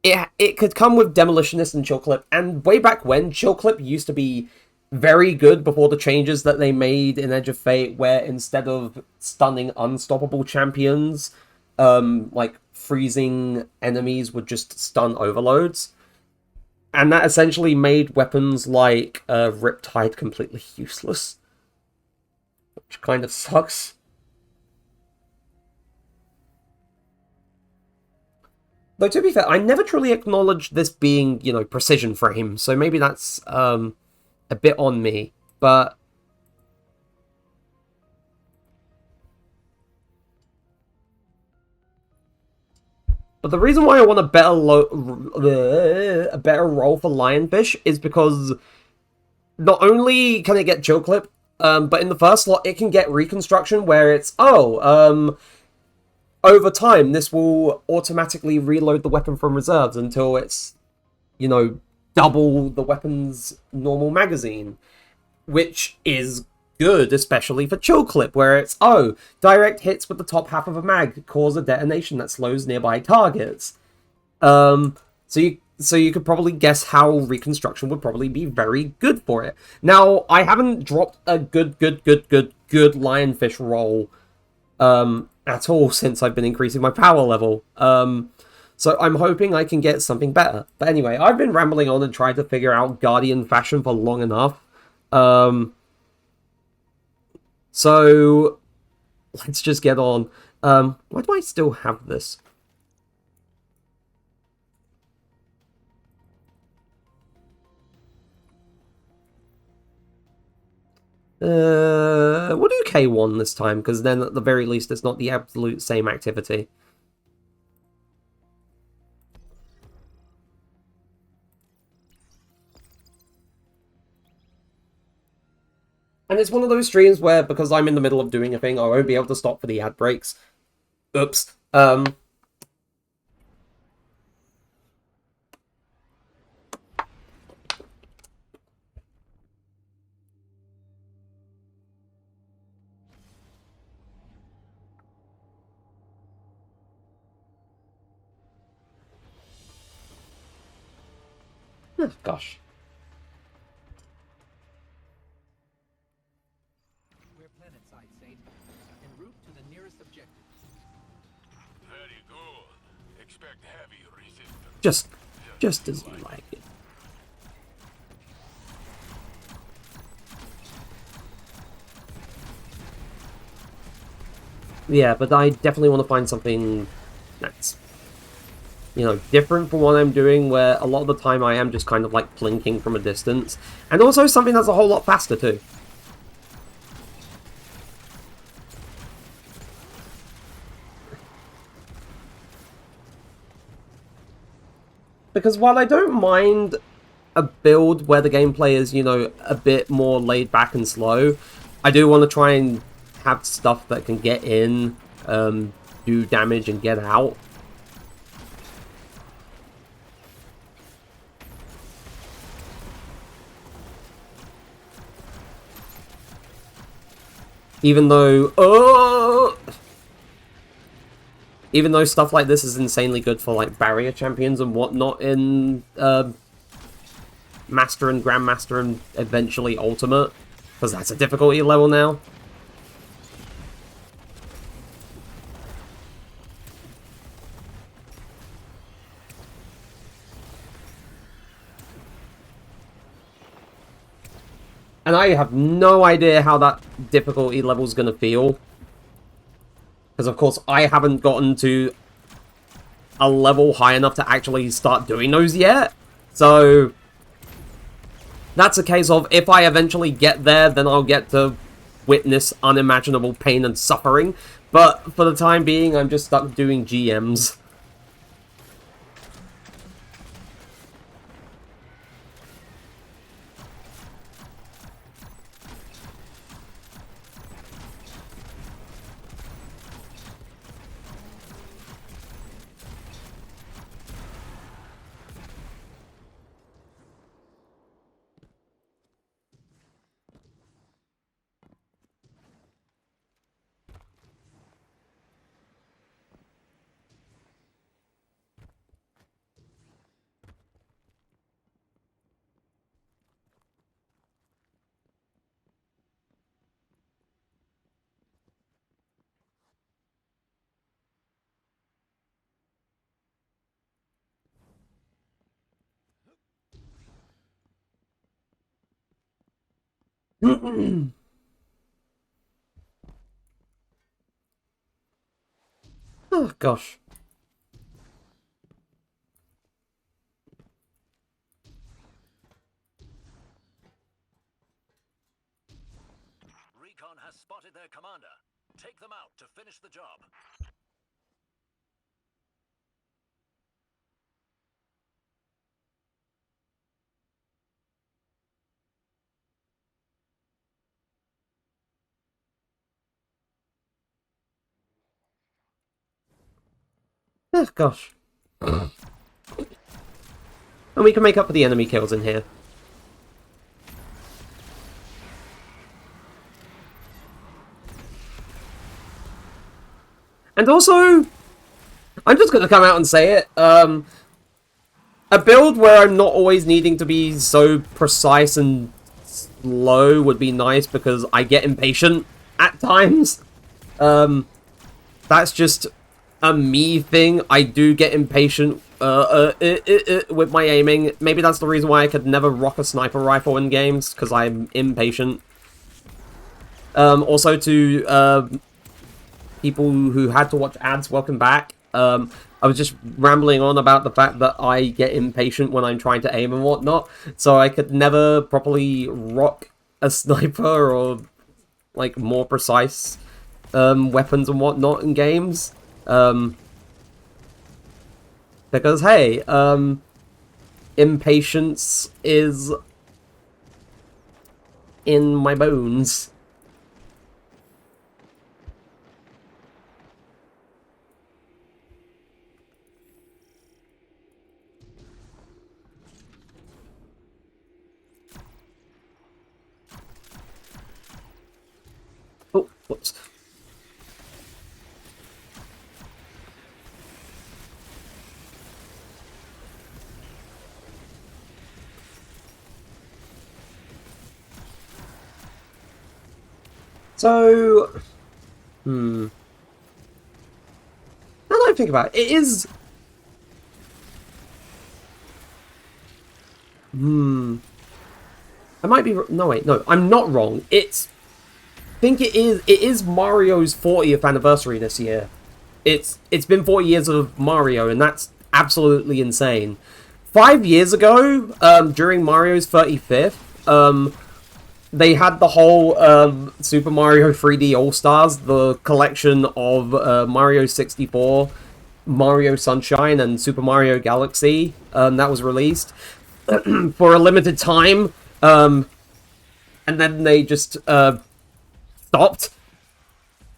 it could come with Demolitionist and Chill Clip, and way back when, Chill Clip used to be very good before the changes that they made in Edge of Fate, where instead of stunning unstoppable champions, like freezing enemies would just stun overloads. And that essentially made weapons like Riptide completely useless. Which kind of sucks. Though, to be fair, I never truly acknowledged this being, precision frame, so maybe that's a bit on me, but... But the reason why I want a better roll for Lionfish is because not only can it get Chill Clip, but in the first slot it can get Reconstruction, where it's, over time this will automatically reload the weapon from reserves until it's, double the weapon's normal magazine, which is good, especially for Chill Clip, where it's, direct hits with the top half of a mag cause a detonation that slows nearby targets. So you could probably guess how Reconstruction would probably be very good for it. Now, I haven't dropped a good Lionfish roll at all since I've been increasing my power level. So I'm hoping I can get something better. But anyway, I've been rambling on and trying to figure out Guardian fashion for long enough. So let's just get on. Why do I still have this? We'll do K1 this time, because then at the very least it's not the absolute same activity. And it's one of those streams where, because I'm in the middle of doing a thing, I won't be able to stop for the ad breaks. Oops. Gosh. Expect heavy resistance. Just as you like it. Yeah, but I definitely want to find something that's, you know, different from what I'm doing, where a lot of the time I am just kind of like plinking from a distance. And also something that's a whole lot faster too. Because while I don't mind a build where the gameplay is, you know, a bit more laid back and slow, I do want to try and have stuff that can get in, do damage and get out. Even though, even though stuff like this is insanely good for like barrier champions and whatnot in Master and Grandmaster and eventually Ultimate, because that's a difficulty level now. And I have no idea how that difficulty level is going to feel. Because, of course, I haven't gotten to a level high enough to actually start doing those yet. So, that's a case of, if I eventually get there, then I'll get to witness unimaginable pain and suffering. But, for the time being, I'm just stuck doing GMs. Oh, gosh. Recon has spotted their commander. Take them out to finish the job. Oh, gosh. And we can make up for the enemy kills in here. And also, I'm just going to come out and say it, a build where I'm not always needing to be so precise and slow would be nice, because I get impatient at times. That's just a me thing. I do get impatient with my aiming. Maybe that's the reason why I could never rock a sniper rifle in games, because I'm impatient. Also to people who had to watch ads, welcome back. I was just rambling on about the fact that I get impatient when I'm trying to aim and whatnot, so I could never properly rock a sniper or like more precise weapons and whatnot in games. Because hey, impatience is in my bones. Oh, whoops. So, now that I think about it, it is I might be... No, wait, no. I'm not wrong. I think it is Mario's 40th anniversary this year. It's been 40 years of Mario, and that's absolutely insane. 5 years ago, during Mario's 35th, they had the whole Super Mario 3D All-Stars, the collection of Mario 64, Mario Sunshine, and Super Mario Galaxy, that was released for a limited time, and then they just stopped.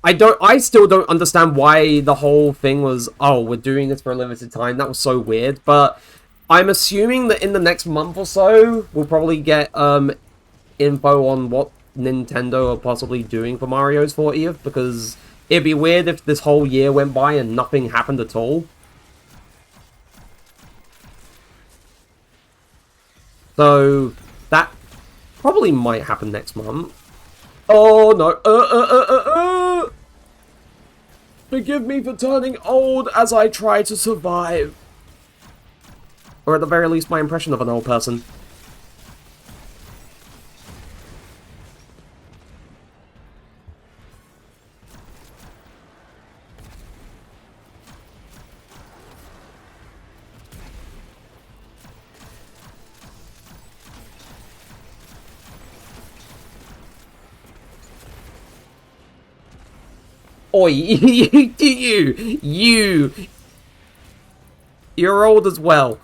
I still don't understand why the whole thing was, oh, we're doing this for a limited time. That was so weird, but I'm assuming that in the next month or so, we'll probably get info on what Nintendo are possibly doing for Mario's 40th, because it'd be weird if this whole year went by and nothing happened at all. So, that probably might happen next month. Oh, no. Forgive me for turning old as I try to survive. Or at the very least, my impression of an old person. Oi, you're old as well.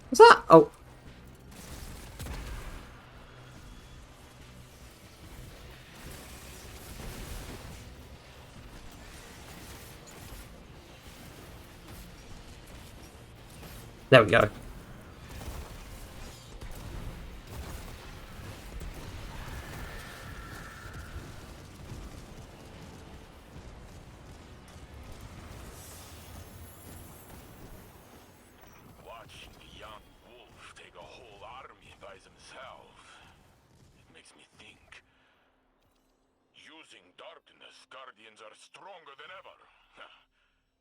What's that? Oh. There we go. Watching the young wolf take a whole army by himself, it makes me think. Using darkness, Guardians are stronger than ever.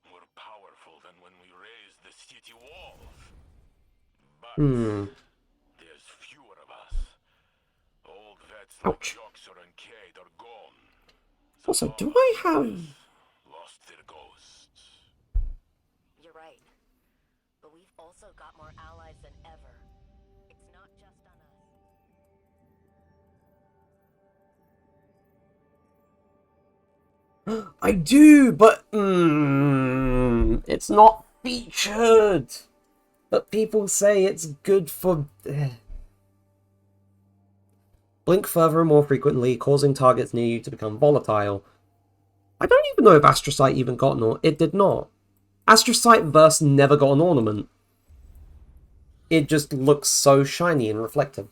More powerful than when we raised the city walls. But there's fewer of us. Old vets like Joxer and Cade are gone. Also, do I have... Lost their ghosts. You're right. But we've also got more allies than ever. It's not just on us. I do, but it's not featured. But people say it's good for... Blink further and more frequently, causing targets near you to become volatile. I don't even know if Astrocyte even got an ornament. It did not. Astrocyte Verse never got an ornament. It just looks so shiny and reflective.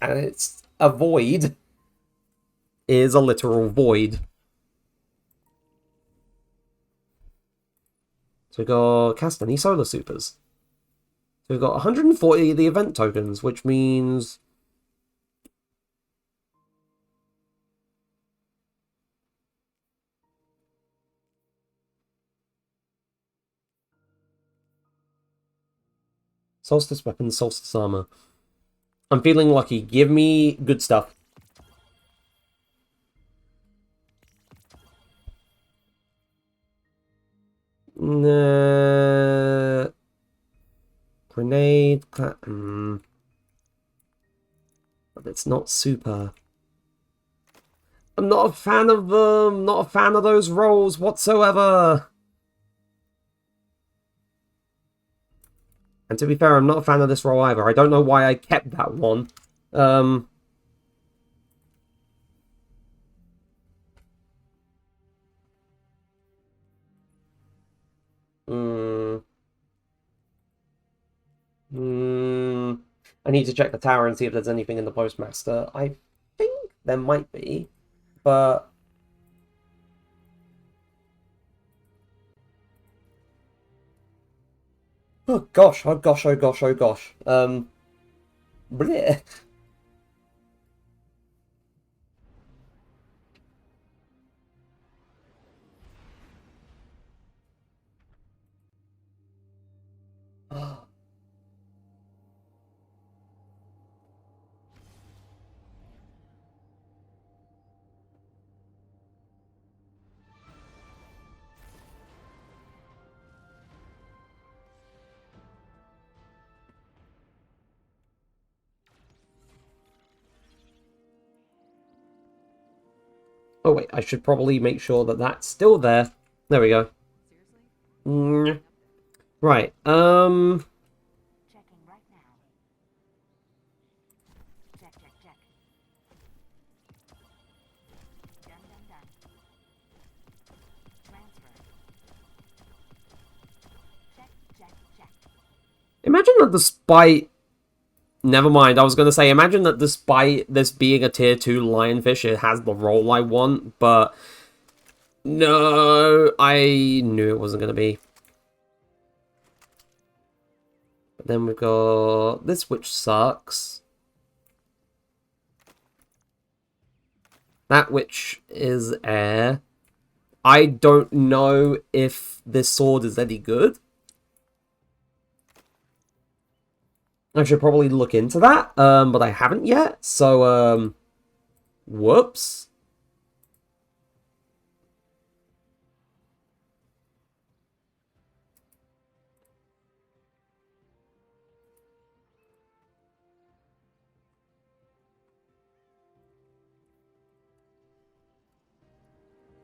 And it's a void. It is a literal void. So we got cast any solar supers. So we've got 140 of the event tokens, which means... Solstice weapons, Solstice armour. I'm feeling lucky. Give me good stuff. Grenade. But it's not super. I'm not a fan of them. Not a fan of those rolls whatsoever. And to be fair, I'm not a fan of this roll either. I don't know why I kept that one. I need to check the tower and see if there's anything in the postmaster. I think there might be, but... Oh gosh, oh gosh, oh gosh, oh gosh. Bleh. Oh wait, I should probably make sure that that's still there. There we go. Right, Checking right now. Check, check, check. Done, done, done. Transfer. Check, check, check. imagine that despite... Never mind, I was going to say, imagine that despite this being a tier 2 lionfish, it has the role I want, but... No, I knew it wasn't going to be. But then we've got this, which sucks. That, which is air. I don't know if this sword is any good. I should probably look into that, but I haven't yet, so, whoops.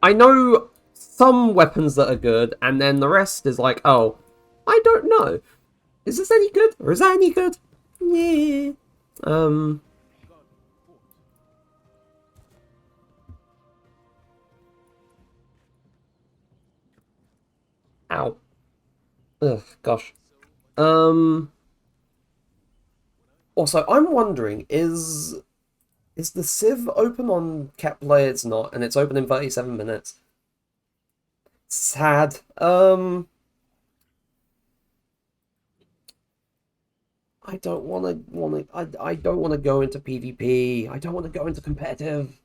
I know some weapons that are good, and then the rest is like, oh, I don't know. Is this any good? Or is that any good? Yeah. Ow. Ugh, gosh. Also, I'm wondering, is the Civ open on Kepler? It's not, and it's open in 37 minutes. Sad. I don't I don't want to go into PvP. I don't want to go into competitive.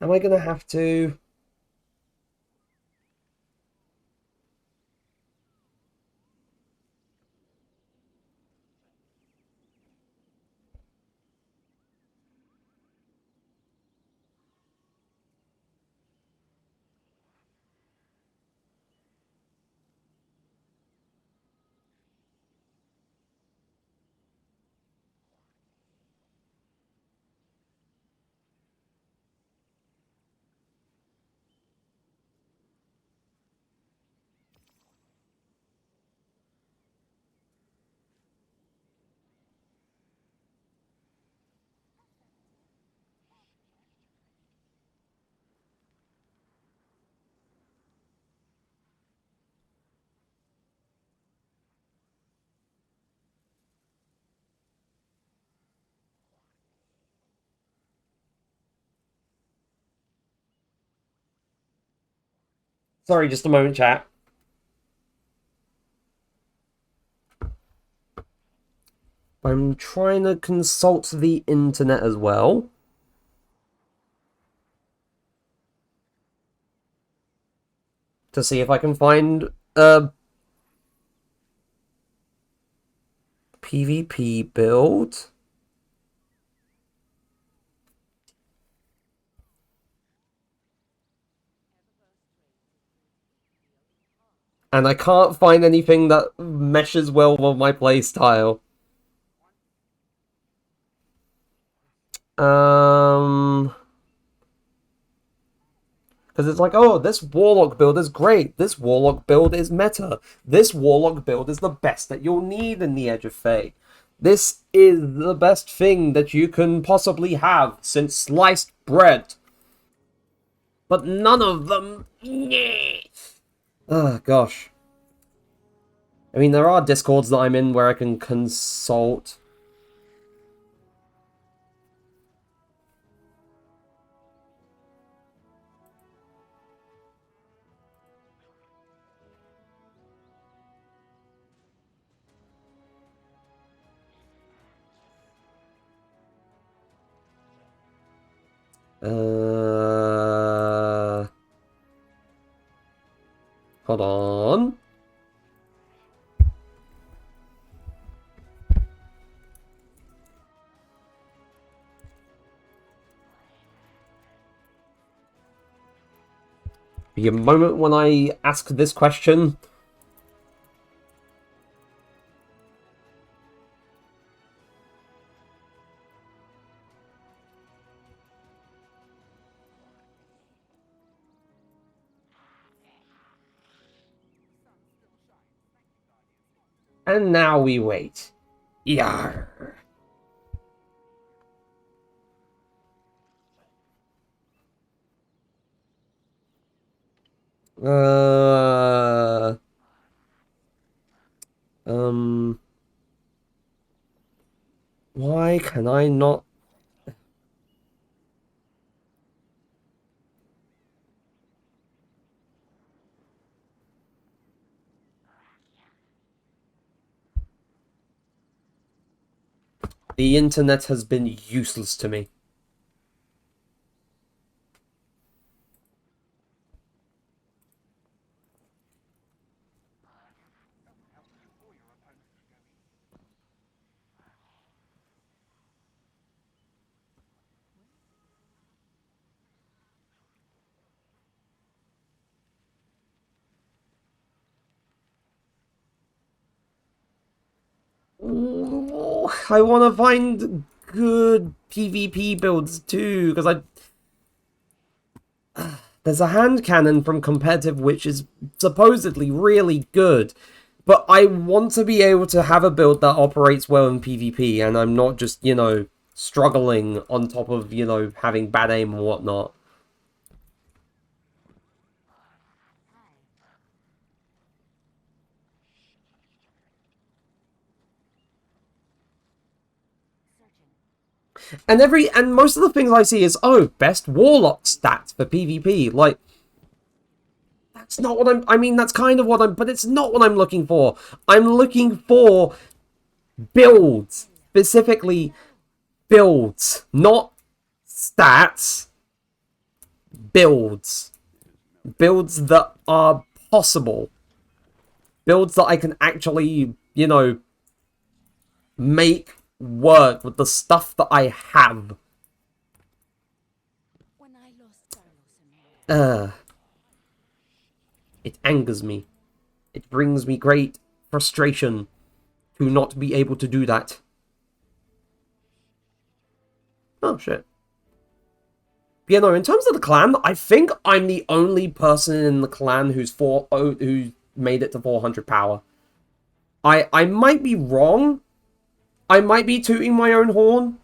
Am I gonna have to? Sorry, just a moment, chat. I'm trying to consult the internet as well. To see if I can find a PvP build. And I can't find anything that meshes well with my playstyle. Because it's like, oh, this Warlock build is great. This Warlock build is meta. This Warlock build is the best that you'll need in the Edge of Fate. This is the best thing that you can possibly have since sliced bread. But none of them... Oh, gosh. I mean, there are Discords that I'm in where I can consult. Hold on. Be a moment when I ask this question. And now we wait. Yarr. Why can I not? The internet has been useless to me. Ooh, I want to find good PvP builds too, because there's a hand cannon from competitive which is supposedly really good, but I want to be able to have a build that operates well in PvP, and I'm not just, struggling on top of, having bad aim and whatnot. And most of the things I see is, oh, best warlock stats for PvP. Like, that's not what I mean, that's kind of what but it's not what I'm looking for. I'm looking for builds. Specifically, builds. Not stats. Builds. Builds that are possible. Builds that I can actually, make work with the stuff that I have. It angers me. It brings me great frustration to not be able to do that. Oh, shit. But, in terms of the clan, I think I'm the only person in the clan who's made it to 400 power. I might be wrong. I might be tooting my own horn.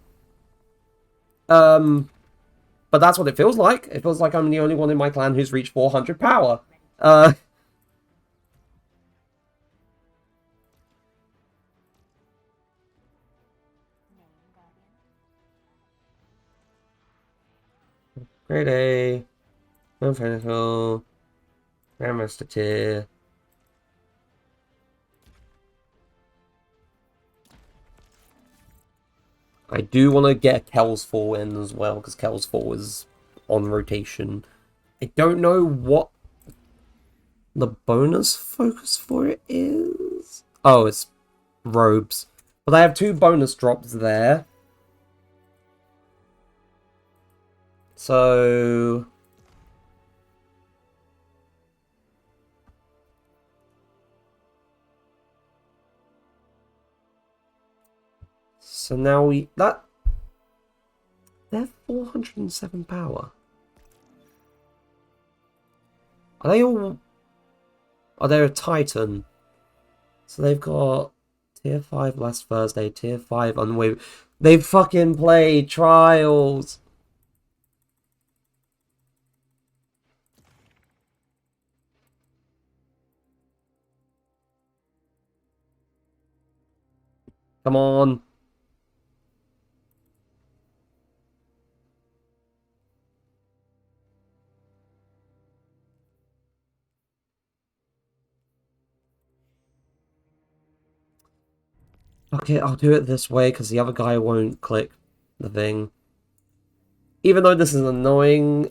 But that's what it feels like. It feels like I'm the only one in my clan who's reached 400 power. Grade A. Pinnacle. Grandmaster tier. I do want to get Kel's Fall in as well, because Kel's Fall is on rotation. I don't know what the bonus focus for it is. Oh, it's robes. But I have 2 bonus drops there. So... So now they're 407 power. Are they all... Are they a Titan? So they've got Tier 5 last Thursday, Tier 5 unwavering. They fucking played Trials! Come on. Okay, I'll do it this way, because the other guy won't click the thing. Even though this is annoying...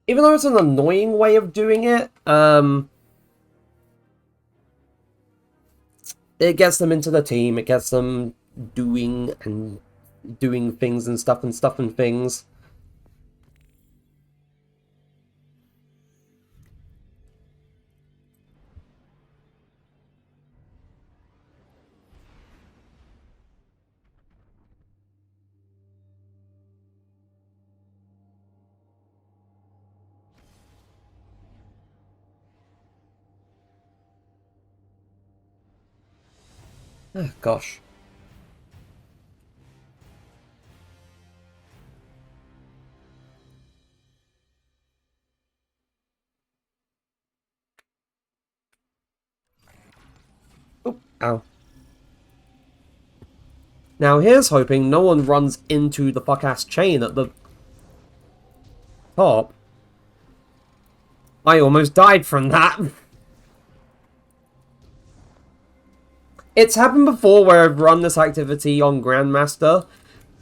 even though it's an annoying way of doing it, it gets them into the team, it gets them doing things and stuff and things. Oh, gosh. Oh, ow. Now here's hoping no one runs into the fuck-ass chain at the top. I almost died from that. It's happened before where I've run this activity on Grandmaster,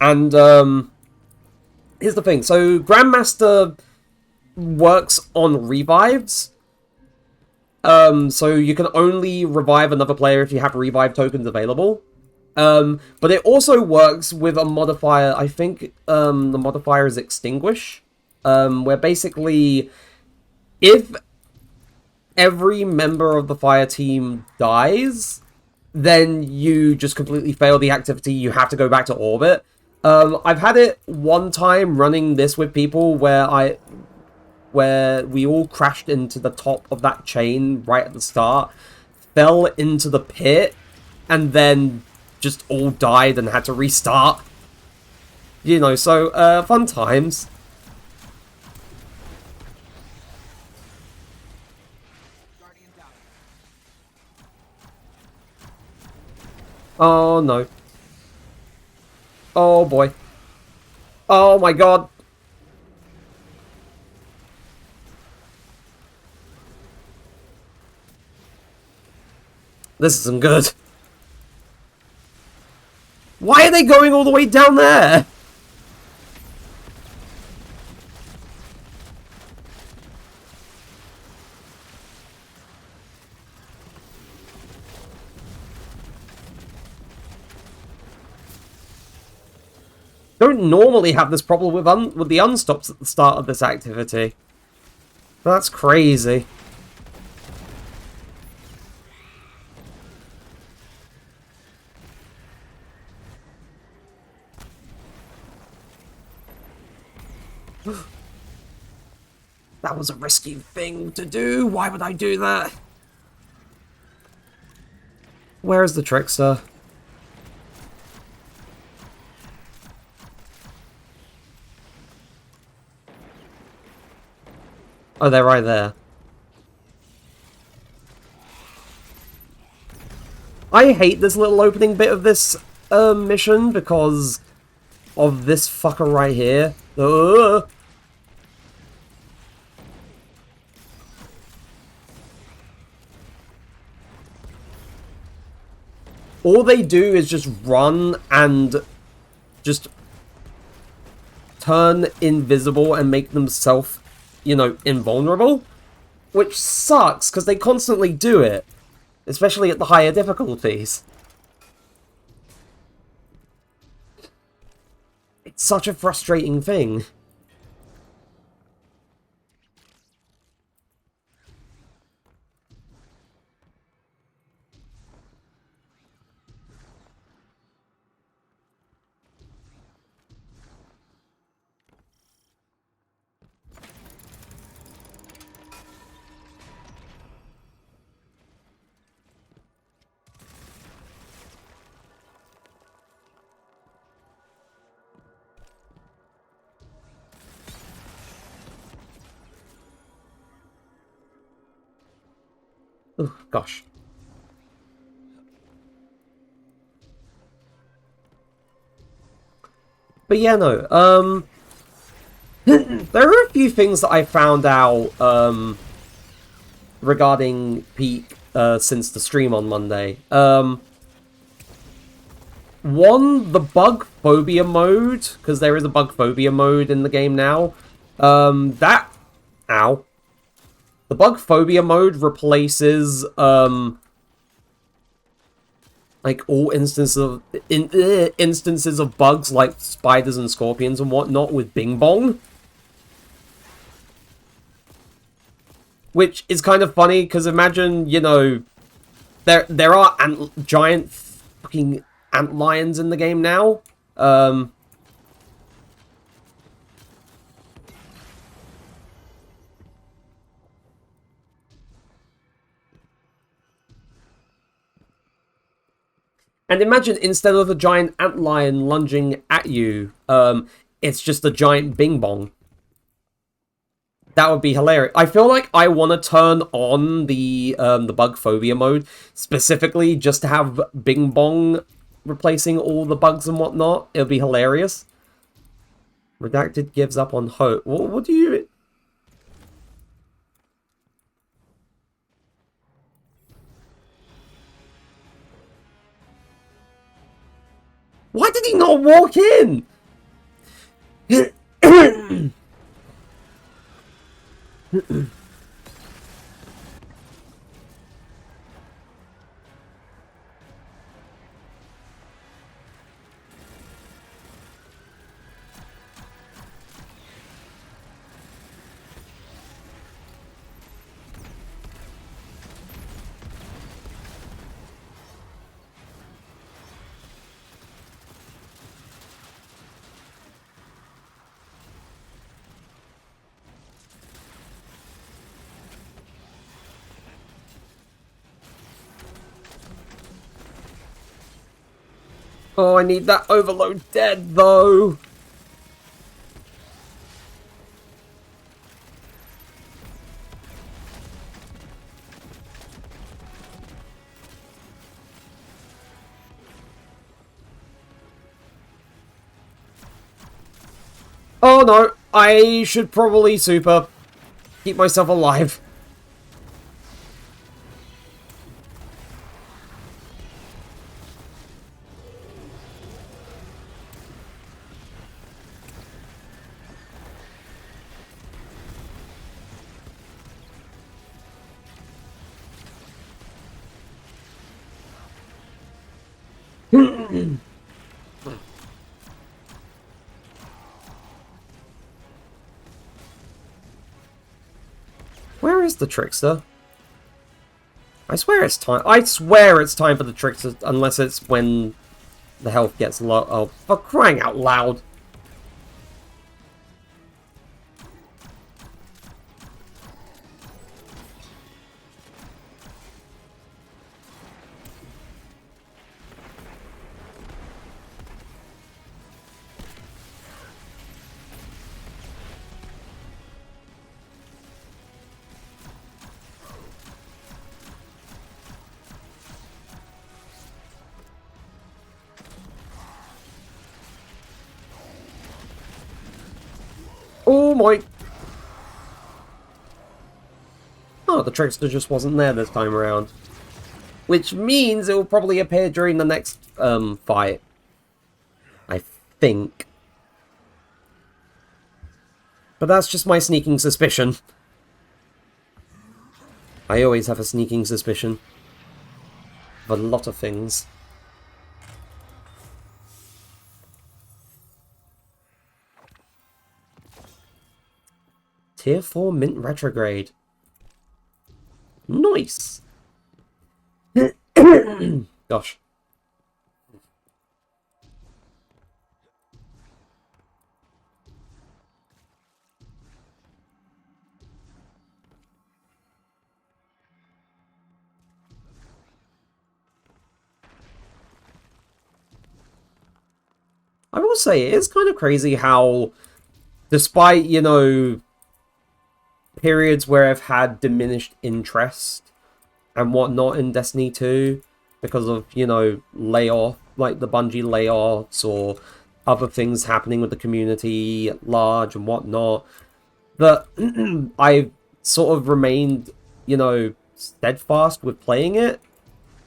and here's the thing. So Grandmaster works on revives. So you can only revive another player if you have revive tokens available. But it also works with a modifier. I think the modifier is extinguish, where basically if every member of the fire team dies, then you just completely fail the activity. You have to go back to orbit. I've had it one time running this with people where we all crashed into the top of that chain right at the start, fell into the pit, and then just all died and had to restart. You know, so, fun times. Oh, no. Oh, boy. Oh, my God. This isn't good. Why are they going all the way down there? Don't normally have this problem with the unstops at the start of this activity. That's crazy. That was a risky thing to do. Why would I do that? Where is the trickster? Oh, they're right there. I hate this little opening bit of this mission because of this fucker right here. All they do is just run and just turn invisible and make themselves, you know, invulnerable. Which sucks, because they constantly do it. Especially at the higher difficulties. It's such a frustrating thing. Oh, gosh. But yeah, no, there are a few things that I found out, regarding Peak, since the stream on Monday. One, the bug phobia mode, because there is a bug phobia mode in the game now, that Ow. The bug phobia mode replaces, like, all instances of bugs like spiders and scorpions and whatnot with Bing Bong. Which is kind of funny, because imagine, you know, there are giant fucking ant lions in the game now. And imagine, instead of a giant antlion lunging at you, it's just a giant bing bong. That would be hilarious. I feel like I want to turn on the bug phobia mode, specifically just to have bing bong replacing all the bugs and whatnot. It would be hilarious. Redacted gives up on hope. What do you... Why did he not walk in? Oh, I need that overload dead, though. Oh no, I should probably super keep myself alive. Where is the trickster? I swear it's time. I swear it's time for the trickster, unless it's when the health gets low. Oh, for crying out loud! Oh my... Oh, the trickster just wasn't there this time around. Which means it will probably appear during the next fight. I think. But that's just my sneaking suspicion. I always have a sneaking suspicion of a lot of things. Tier 4 Mint Retrograde. Nice! Gosh. I will say, it is kind of crazy how, despite, you know, periods where I've had diminished interest and whatnot in Destiny 2 because of, you know, layoff, like the Bungie layoffs or other things happening with the community at large and whatnot, that I've sort of remained, you know, steadfast with playing it,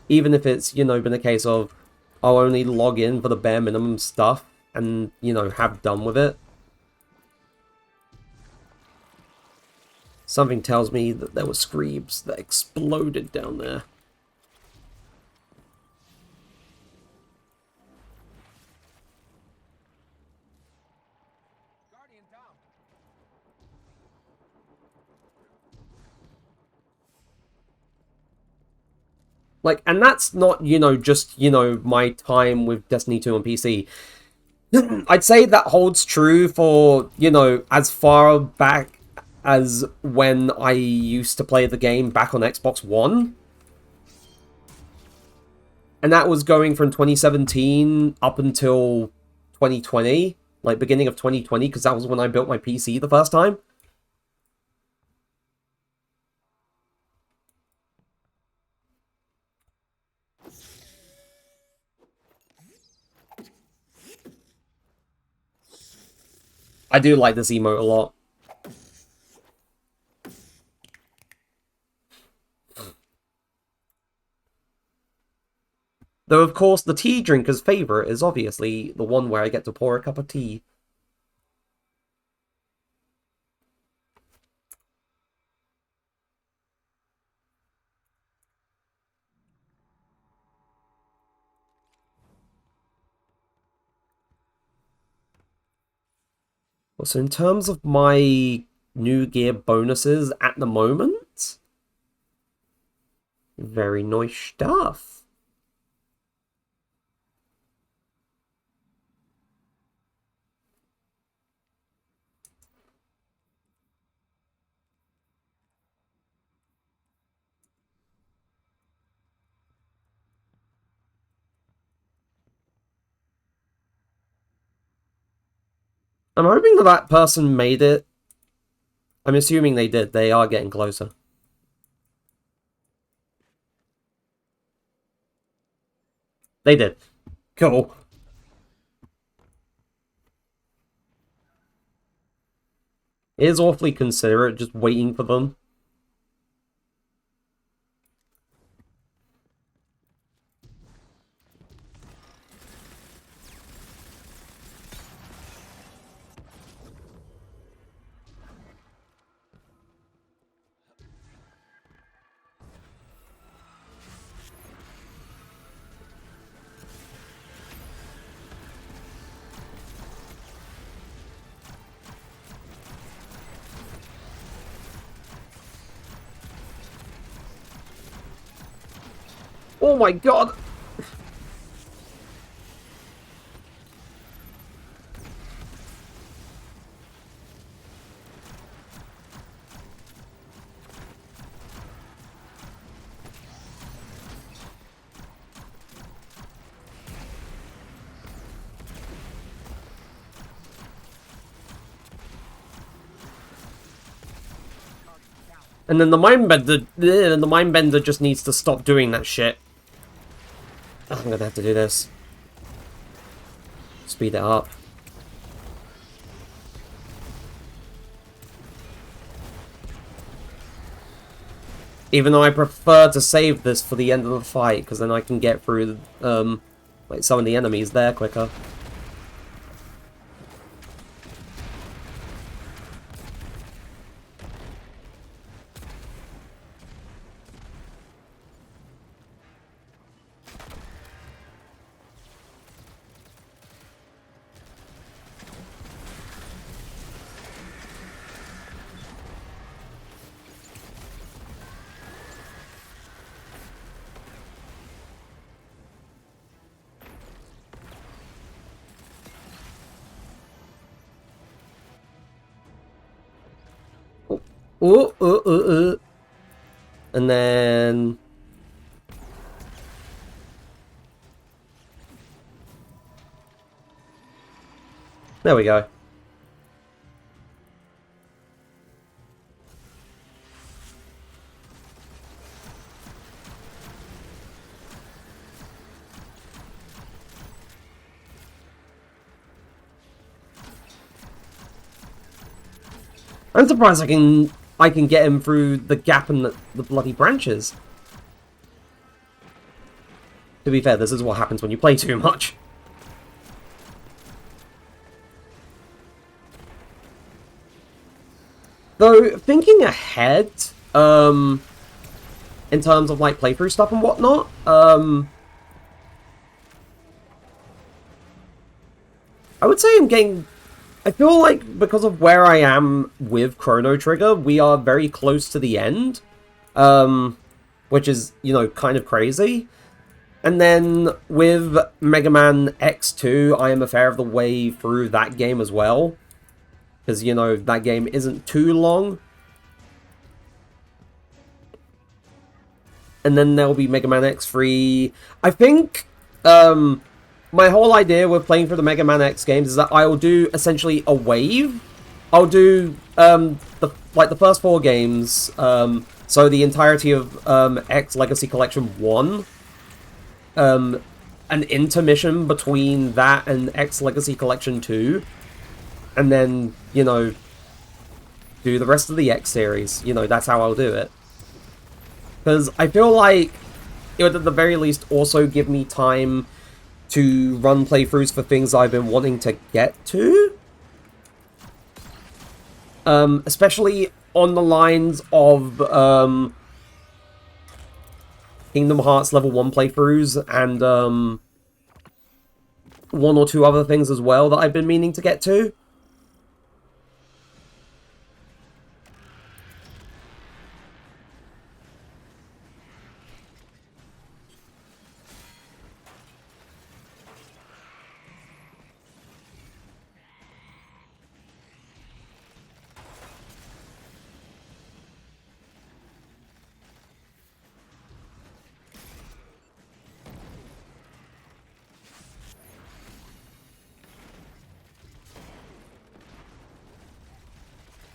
even if it's, you know, been a case of I'll only log in for the bare minimum stuff and, you know, have done with it. Something tells me that there were screebs that exploded down there. Like, and that's not, just, my time with Destiny 2 on PC. I'd say that holds true for, as far back as when I used to play the game back on Xbox One. And that was going from 2017 up until 2020, like beginning of 2020, because that was when I built my PC the first time. I do like this emote a lot. Though, of course, the tea drinker's favourite is obviously the one where I get to pour a cup of tea. Well, so in terms of my new gear bonuses at the moment, very nice stuff. I'm hoping that that person made it. I'm assuming they did. They are getting closer. They did. Cool. It is awfully considerate just waiting for them. Oh my god! And then the mindbender just needs to stop doing that shit. I'm gonna have to do this. Speed it up. Even though I prefer to save this for the end of the fight, because then I can get through, like some of the enemies there quicker. And then... there we go. I'm surprised I can get him through the gap in the bloody branches. To be fair, this is what happens when you play too much. Though, thinking ahead, in terms of, like, playthrough stuff and whatnot, I would say I'm getting... I feel like, because of where I am with Chrono Trigger, we are very close to the end, which is, you know, kind of crazy. And then, with Mega Man X2, I am a fair of the way through that game as well. Because, you know, that game isn't too long. And then there'll be Mega Man X3. I think, my whole idea with playing through the Mega Man X games is that I will do, essentially, a wave. I'll do, the first 4 games, so the entirety of, X Legacy Collection 1. An intermission between that and X Legacy Collection 2. And then, you know, do the rest of the X series. You know, that's how I'll do it. Because I feel like it would at the very least also give me time to run playthroughs for things I've been wanting to get to. Especially on the lines of Kingdom Hearts level 1 playthroughs and 1 or 2 other things as well that I've been meaning to get to.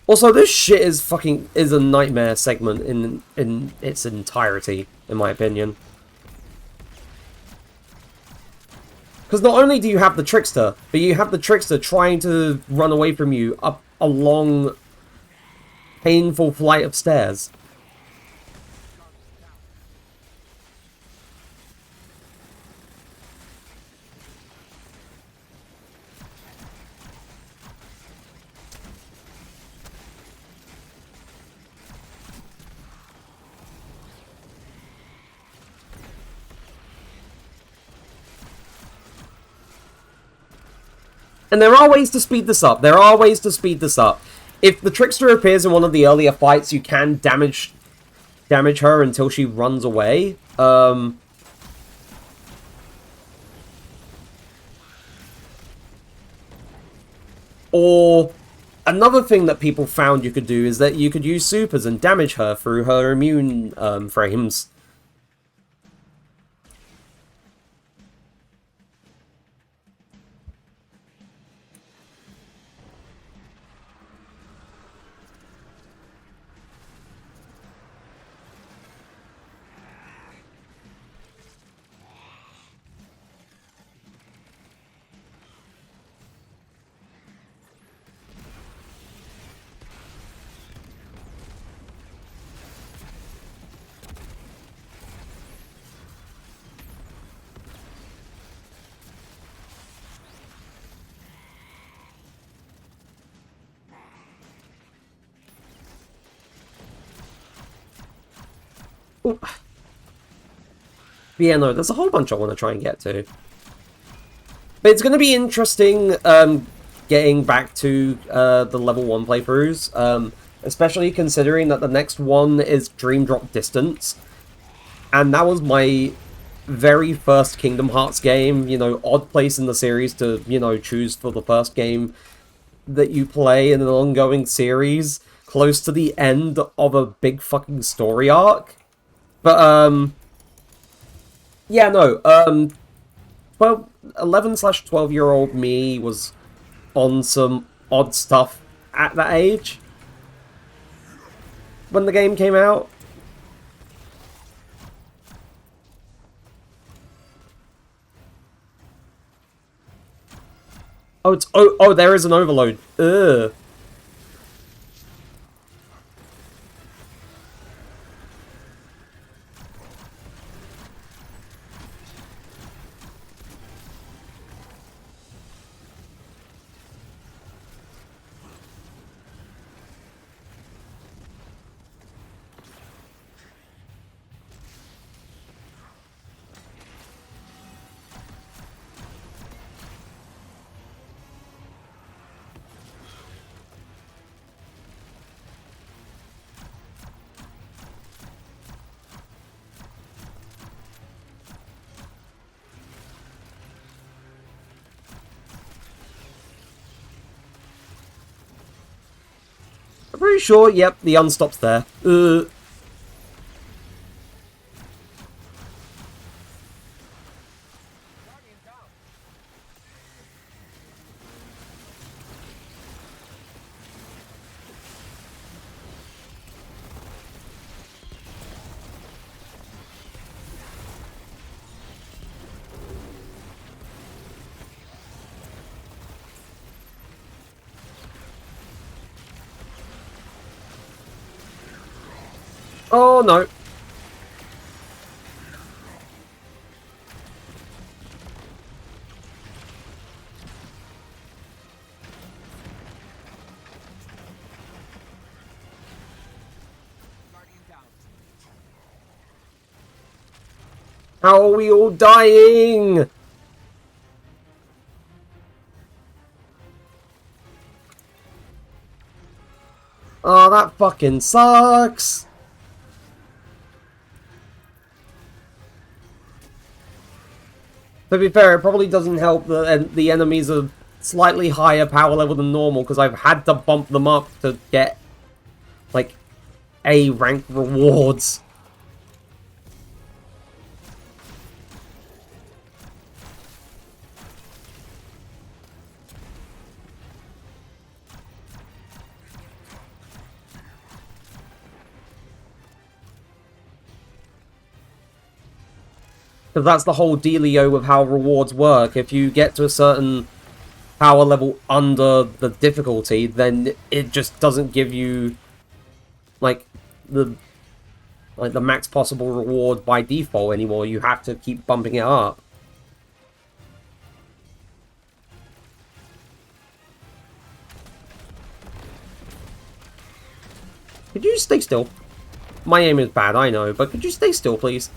Also, this shit is a nightmare segment in its entirety, in my opinion. Because not only do you have the Trickster, but you have the Trickster trying to run away from you up a long, painful flight of stairs. And there are ways to speed this up. There are ways to speed this up. If the Trickster appears in one of the earlier fights, you can damage her until she runs away. Or another thing that people found you could do is that you could use supers and damage her through her immune frames. Ooh. Yeah, no, there's a whole bunch I want to try and get to. But it's going to be interesting getting back to the level 1 playthroughs, especially considering that the next one is Dream Drop Distance. And that was my very first Kingdom Hearts game, you know, odd place in the series to, you know, choose for the first game that you play in an ongoing series, close to the end of a big fucking story arc. But, yeah, no, 11/12-year-old me was on some odd stuff at that age when the game came out. Oh, there is an overload. Ugh. pretty sure, yep, the unstop's there. Oh, no. How are we all dying? Oh, that fucking sucks. To be fair, it probably doesn't help that the enemies are slightly higher power level than normal, because I've had to bump them up to get, like, A rank rewards. Because that's the whole dealio of how rewards work. If you get to a certain power level under the difficulty, then it just doesn't give you like the max possible reward by default anymore. You have to keep bumping it up. Could you stay still? My aim is bad, I know, but could you stay still, please?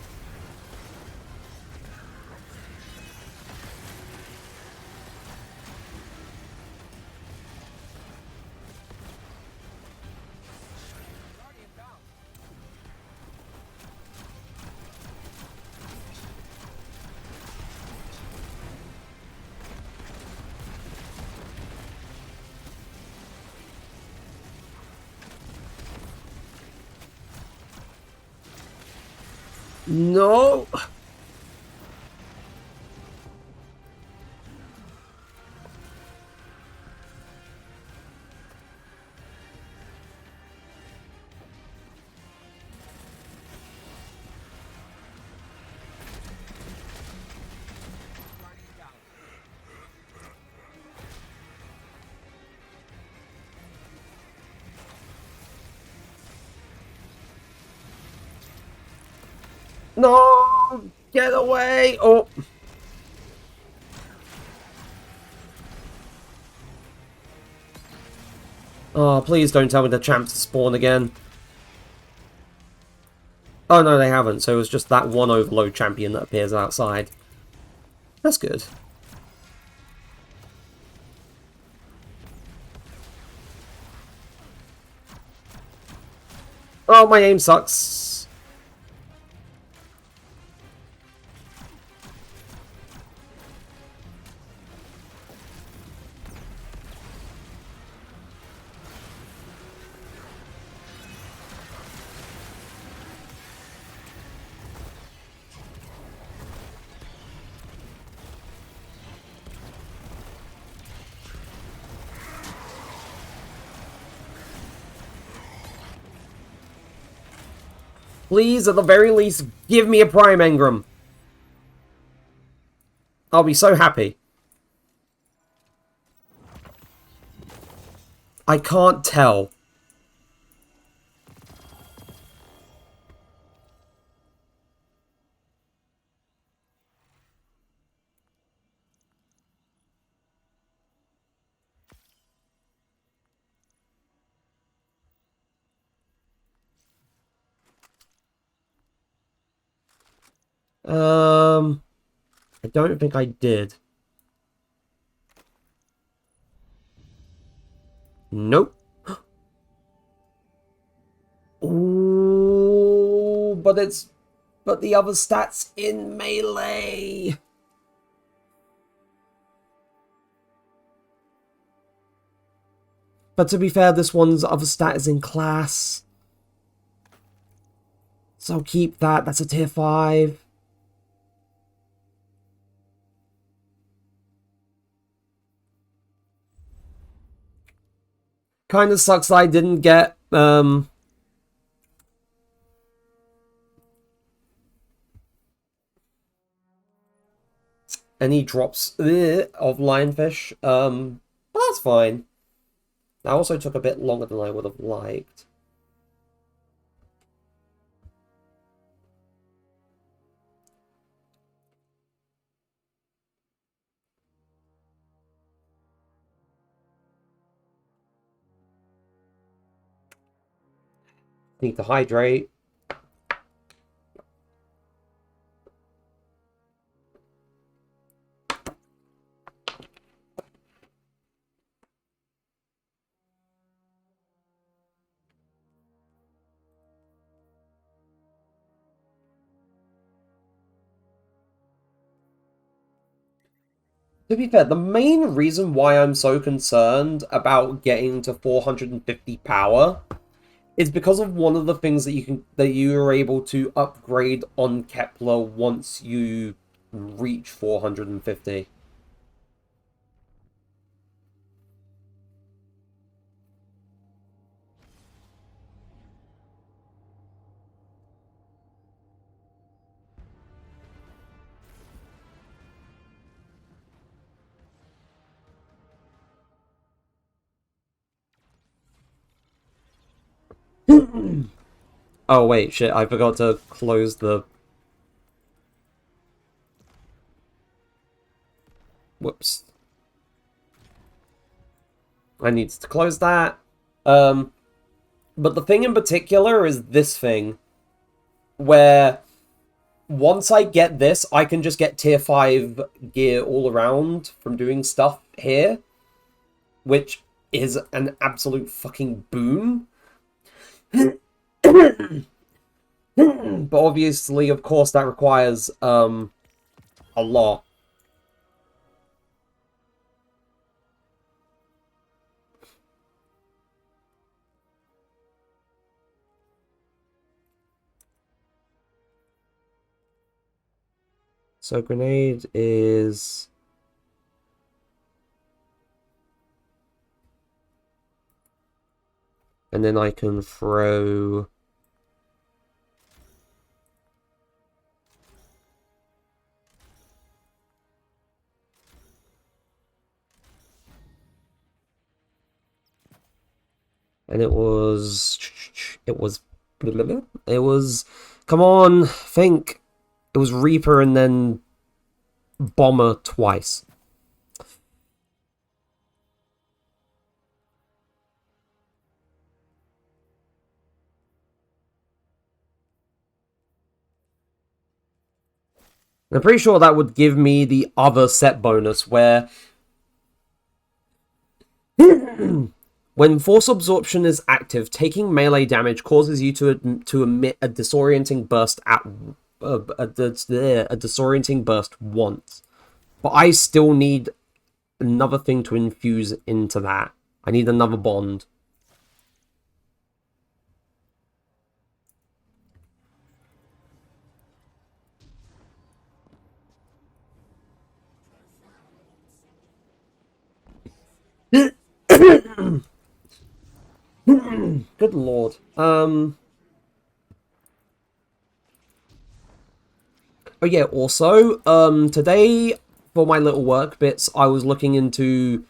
No! No! Get away! Oh! Oh, please don't tell me the champs spawn again. Oh, no, they haven't. So it was just that one overload champion that appears outside. That's good. Oh, my aim sucks. Please, at the very least, give me a Prime Engram. I'll be so happy. I can't tell. I don't think I did. Nope. Ooh, but the other stats in melee. But to be fair, this one's other stat is in class. So I'll keep that. That's a tier 5. Kind of sucks that I didn't get any drops of lionfish. But that's fine. That also took a bit longer than I would have liked. Need to hydrate. To be fair, the main reason why I'm so concerned about getting to 450 power is because of one of the things that you are able to upgrade on Kepler once you reach 450. Oh wait, shit, I forgot to close the... Whoops. I need to close that. But the thing in particular is this thing, where once I get this, I can just get tier 5 gear all around from doing stuff here, which is an absolute fucking boon. But obviously, of course, that requires a lot. So grenade is... And then I can throw... And it was... Come on, think. It was Reaper and then Bomber twice. I'm pretty sure that would give me the other set bonus where... When Force Absorption is active, taking melee damage causes you to emit a disorienting burst at a disorienting burst once. But I still need another thing to infuse into that. I need another bond. Good lord. Oh yeah, also, today, for my little work bits, I was looking into,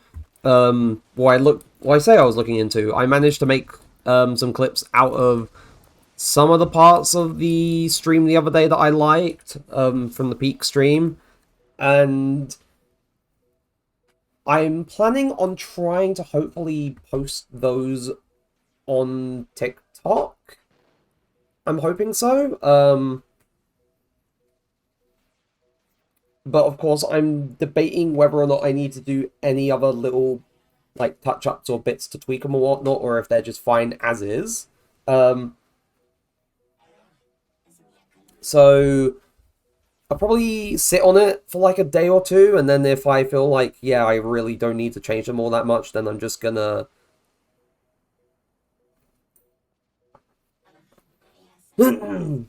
I was looking into, I managed to make, some clips out of some of the parts of the stream the other day that I liked, from the peak stream, and I'm planning on trying to hopefully post those on TikTok. I'm hoping so. But of course, I'm debating whether or not I need to do any other little, like, touch-ups or bits to tweak them or whatnot, or if they're just fine as is. So I'll probably sit on it for like a day or two, and then if I feel like, yeah, I really don't need to change them all that much, then I'm just gonna Hmm.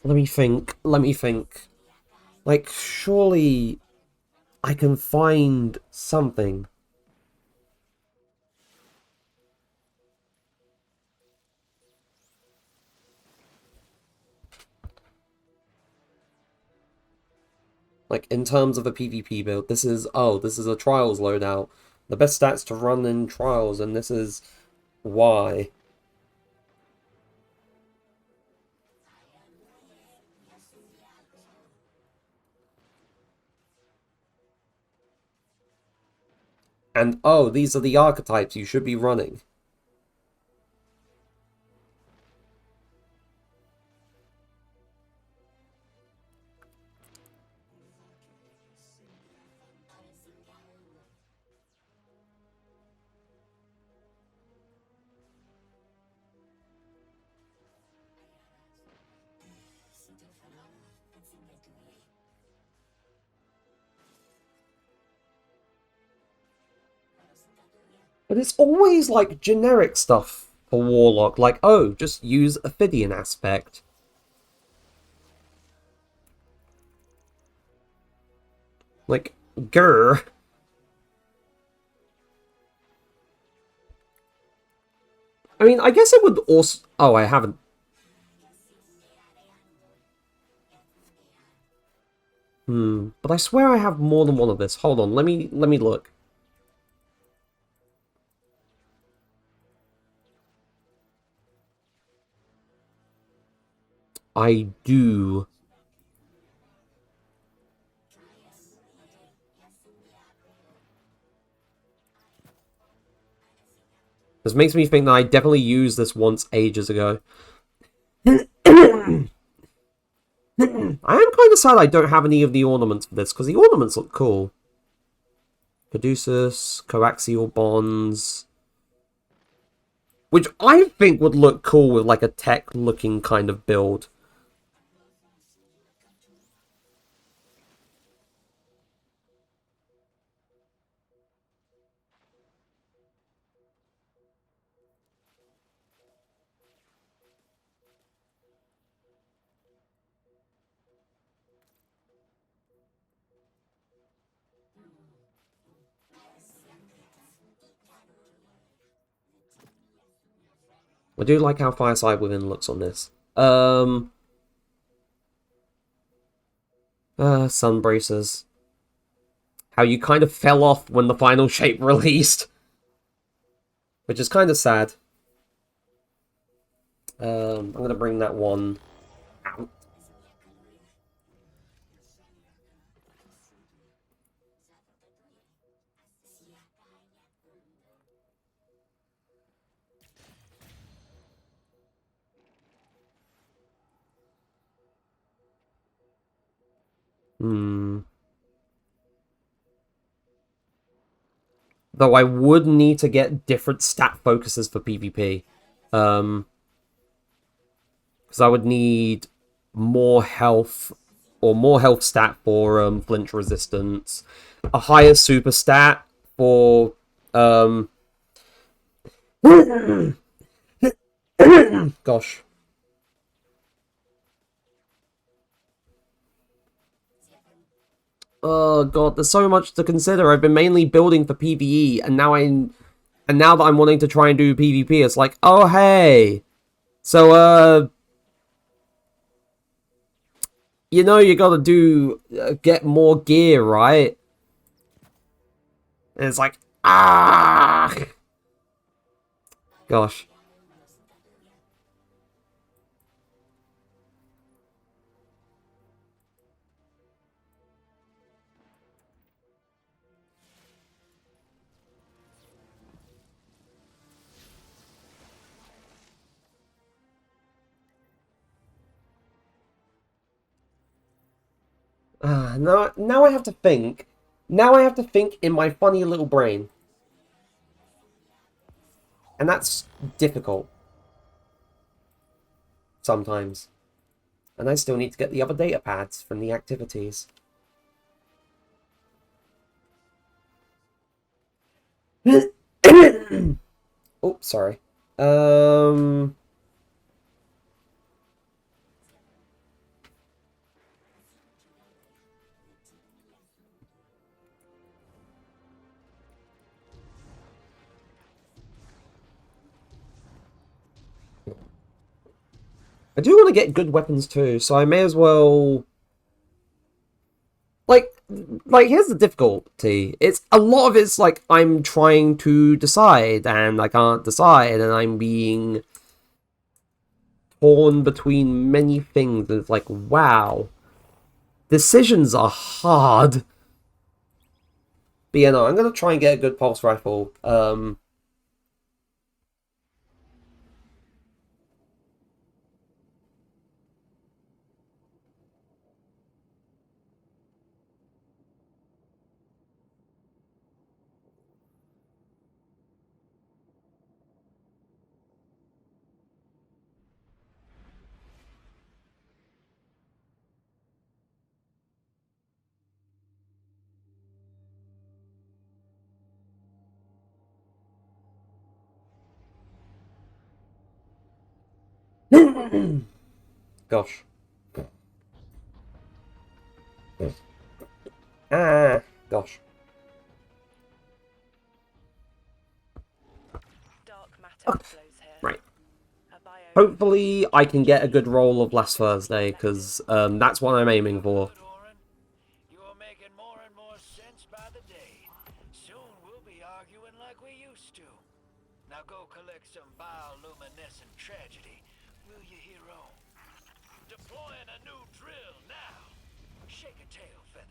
Let me think. Let me think. Like, surely I can find something. Like, in terms of a PvP build, this is a Trials loadout. The best stats to run in Trials, and this is why. And, these are the archetypes you should be running. But it's always, like, generic stuff for Warlock. Like, just use Ophidian Aspect. Like, grr. I mean, I guess it would also... Oh, I haven't. But I swear I have more than one of this. Hold on, let me look. I do. This makes me think that I definitely used this once ages ago. I am kind of sad I don't have any of the ornaments for this, because the ornaments look cool. Caduceus, coaxial bonds. Which I think would look cool with like a tech-looking kind of build. I do like how Fireside Within looks on this. Sun Bracers. How you kind of fell off when the final shape released. Which is kind of sad. I'm going to bring that one out. Though I would need to get different stat focuses for PvP. Because I would need more health, or more health stat for flinch resistance, a higher super stat for gosh. Oh god, there's so much to consider. I've been mainly building for PvE, and now that I'm wanting to try and do PvP, it's like, oh hey, so you know you gotta do get more gear, right? And it's like, gosh. Now I have to think. Now I have to think in my funny little brain. And that's difficult. Sometimes. And I still need to get the other data pads from the activities. Oh, sorry. I do want to get good weapons too, so I may as well... Like, here's the difficulty. It's a lot of it's like I'm trying to decide and I can't decide and I'm being torn between many things. It's like, wow. Decisions are hard. But yeah, no, I'm gonna try and get a good pulse rifle. Gosh. Ah, gosh. Dark matter Okay. flows here. Right. A bio Hopefully I can get a good roll of last Thursday, because that's what I'm aiming for. Good, Orin. You are making more and more sense by the day. Soon we'll be arguing like we used to. Now go collect some bioluminescent tragedy, will you, hero? Deploying a new drill now. Shake a tail feather.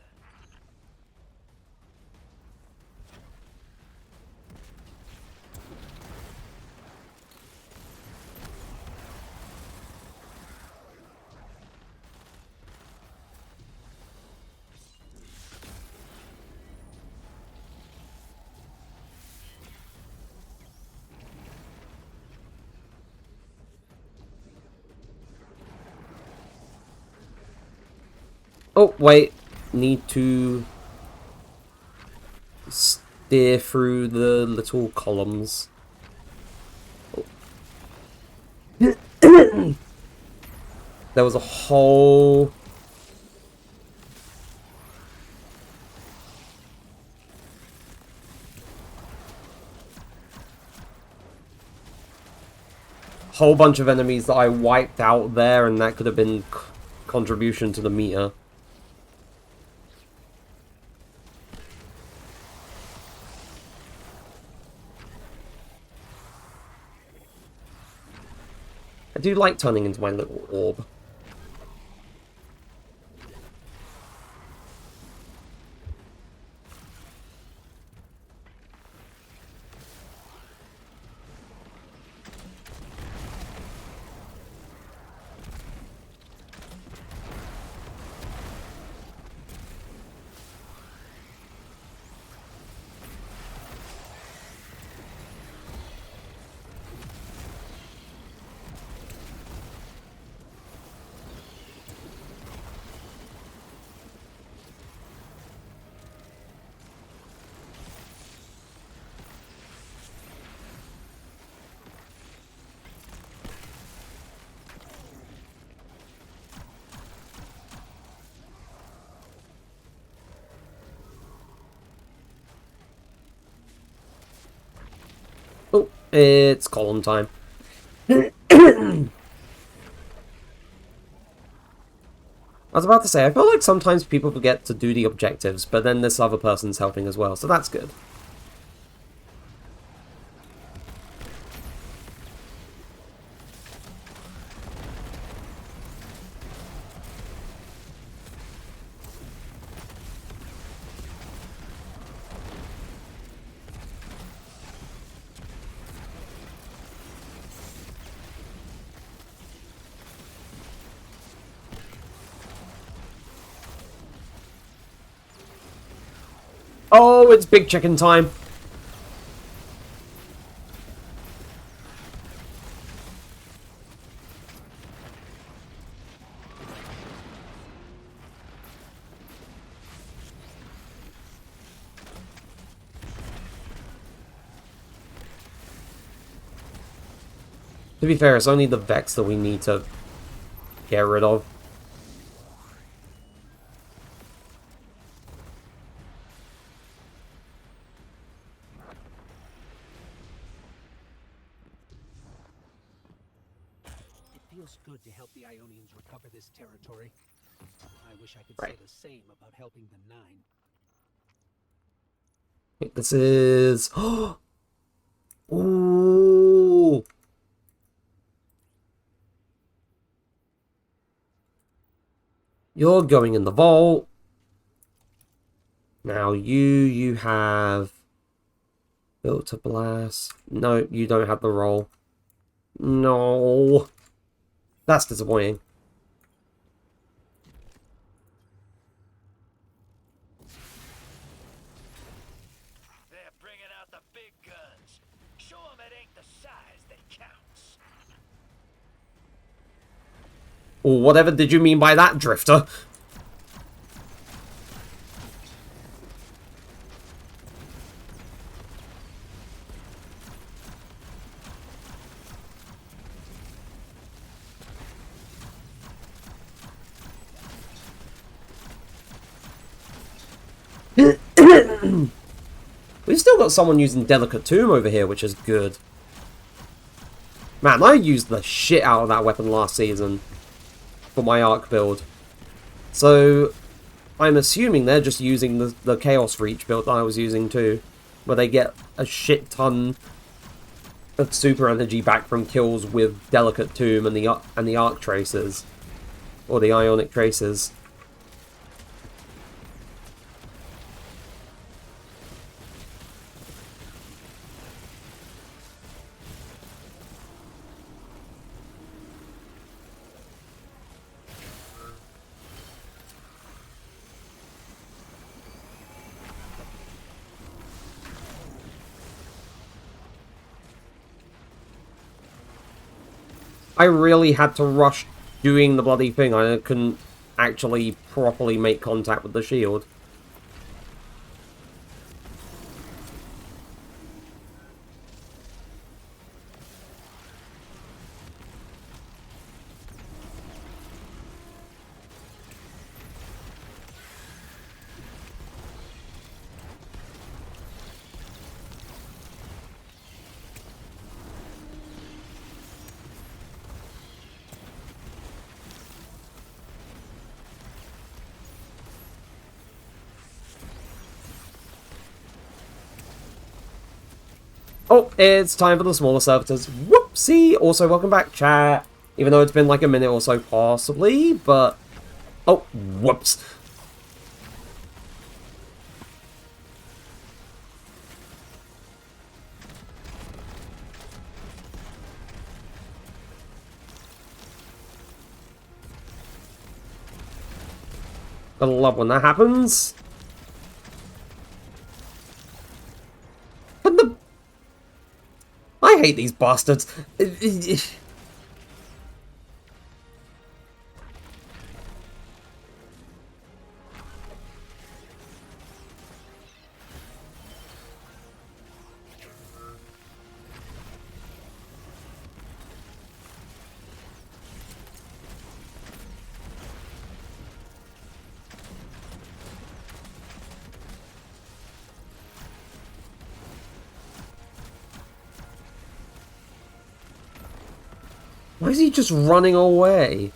Oh, wait. Need to steer through the little columns. Oh. There was a whole... whole bunch of enemies that I wiped out there, and that could have been contribution to the meter. I do like turning into my little orb. Oh, it's column time. I was about to say, I feel like sometimes people forget to do the objectives, but then this other person's helping as well, so that's good. Oh, it's big chicken time. To be fair, it's only the Vex that we need to get rid of. It feels good to help the Ionians recover this territory. I wish I could Right. say the same about helping the Nine. This is... Ooh! You're going in the vault. Now you have... Built to blast. No, you don't have the roll. No. That's disappointing. They're bringing out the big guns. Show 'em it ain't the size that counts. Or whatever did you mean by that, Drifter? We've still got someone using Delicate Tomb over here, which is good. Man, I used the shit out of that weapon last season for my arc build. So, I'm assuming they're just using the Chaos Reach build that I was using too, where they get a shit ton of super energy back from kills with Delicate Tomb and the Arc Tracers, or the Ionic Tracers. I really had to rush doing the bloody thing. I couldn't actually properly make contact with the shield. Oh, it's time for the smaller servitors. Whoopsie! Also, welcome back, chat. Even though it's been like a minute or so, possibly, but... Oh, whoops. Gotta love when that happens. But the... I hate these bastards. Why is he just running away?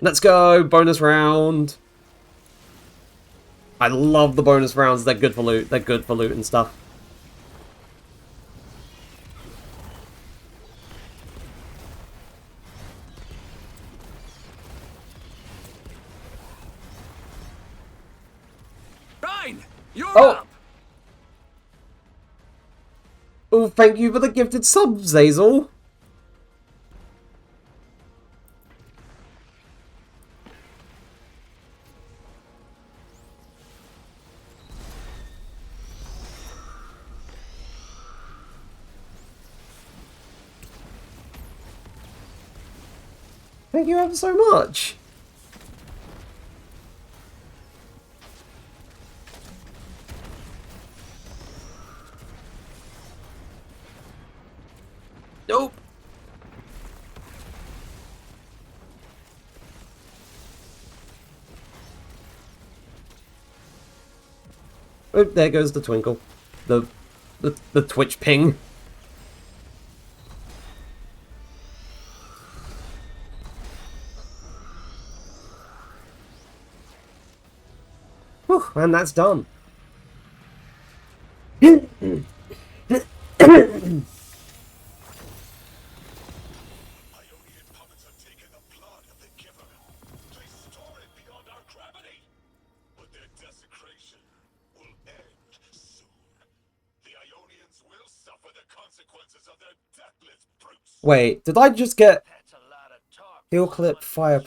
Let's go! Bonus round! I love the bonus rounds, they're good for loot. They're good for loot and stuff. Oh! up. Oh, thank you for the gifted sub, Zazel. Thank you ever so much. Nope. Oh, there goes the twinkle. The Twitch ping. Whew, and that's done. Ionian puppets have taken the blood of the giver. They store it beyond our gravity. But their desecration will end soon. The Ionians will suffer the consequences of their deathless brutes. Wait, did I just get That's a lot of talk. heel clip fire?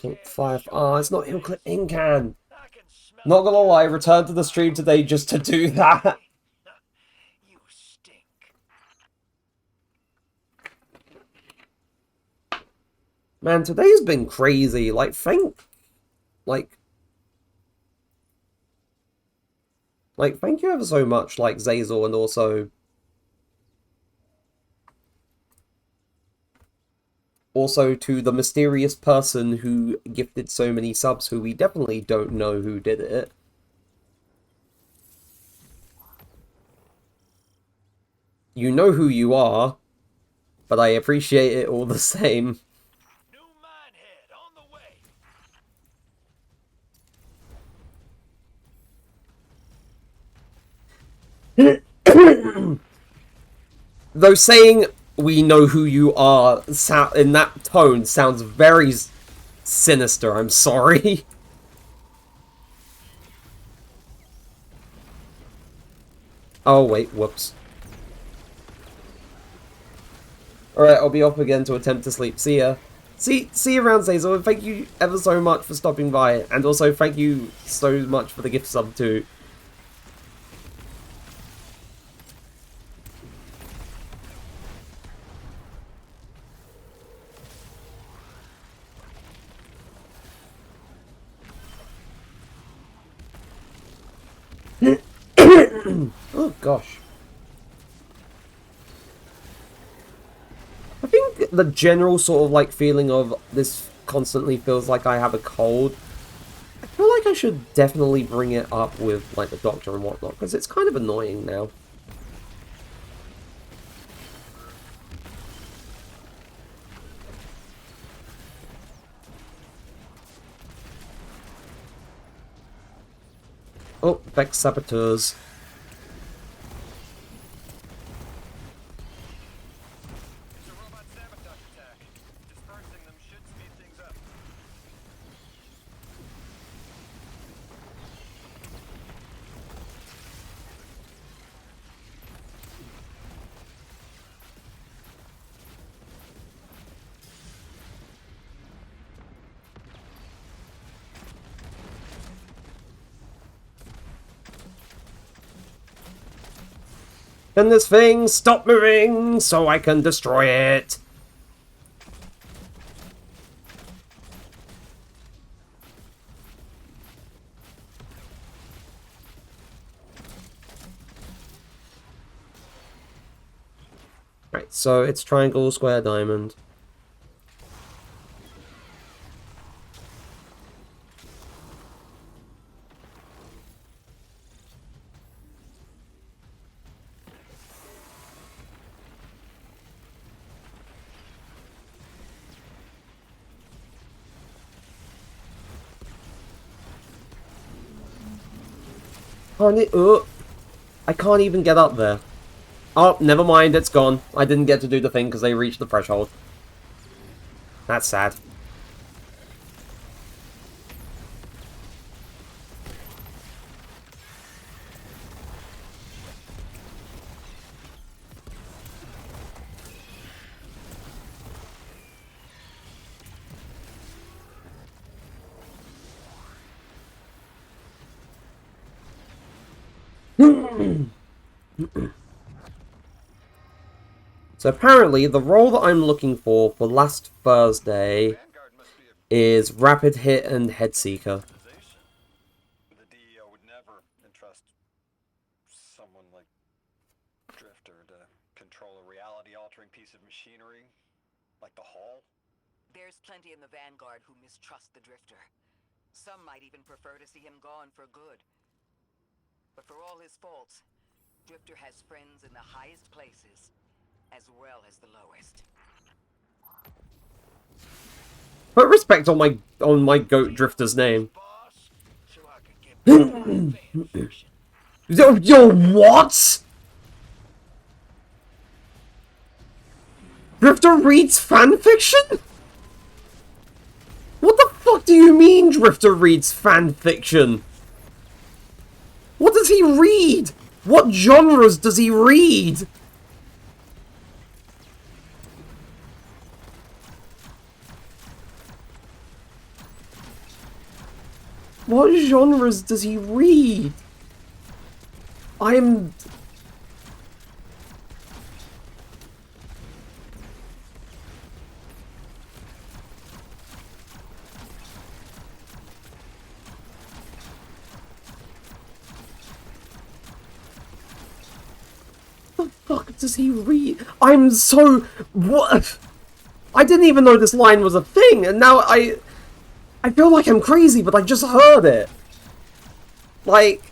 Oh, it's not heel clip incan. I can smell Not gonna lie, returned to the stream today just to do that. you stink. Man, today's been crazy. Like, thank you ever so much, like, Zazel, and also to the mysterious person who gifted so many subs, who we definitely don't know who did it. You know who you are, but I appreciate it all the same. New minehead on the way. Though saying we know who you are in that tone sounds very sinister, I'm sorry. Oh wait, whoops. Alright, I'll be off again to attempt to sleep. See ya. See you around, Zazel, and thank you ever so much for stopping by. And also thank you so much for the gift sub too. Oh gosh. I think the general sort of like feeling of this constantly feels like I have a cold. I feel like I should definitely bring it up with like the doctor and whatnot, because it's kind of annoying now. Oh, Vex Saboteurs. It's a robot sabotage attack. Dispersing them should speed things up. Can this thing stop moving so I can destroy it? Right, so it's triangle, square, diamond. I can't even get up there. Oh, never mind, it's gone. I didn't get to do the thing because they reached the threshold. That's sad. So apparently, the role that I'm looking for last Thursday is Rapid Hit and Head Seeker. The DEO would never entrust someone like Drifter to control a reality-altering piece of machinery like the Hall. There's plenty in the Vanguard who mistrust the Drifter. Some might even prefer to see him gone for good. But for all his faults, Drifter has friends in the highest places, as well as the lowest. Put respect on my goat Drifter's name. Boss, so I can get back to my fan fiction. Yo, what? Drifter reads fanfiction? What the fuck do you mean Drifter reads fanfiction? What does he read? What genres does he read? What genres does he read? I'm... What the fuck does he read? I'm so... What? I didn't even know this line was a thing, and now I feel like I'm crazy, but I just heard it. Like,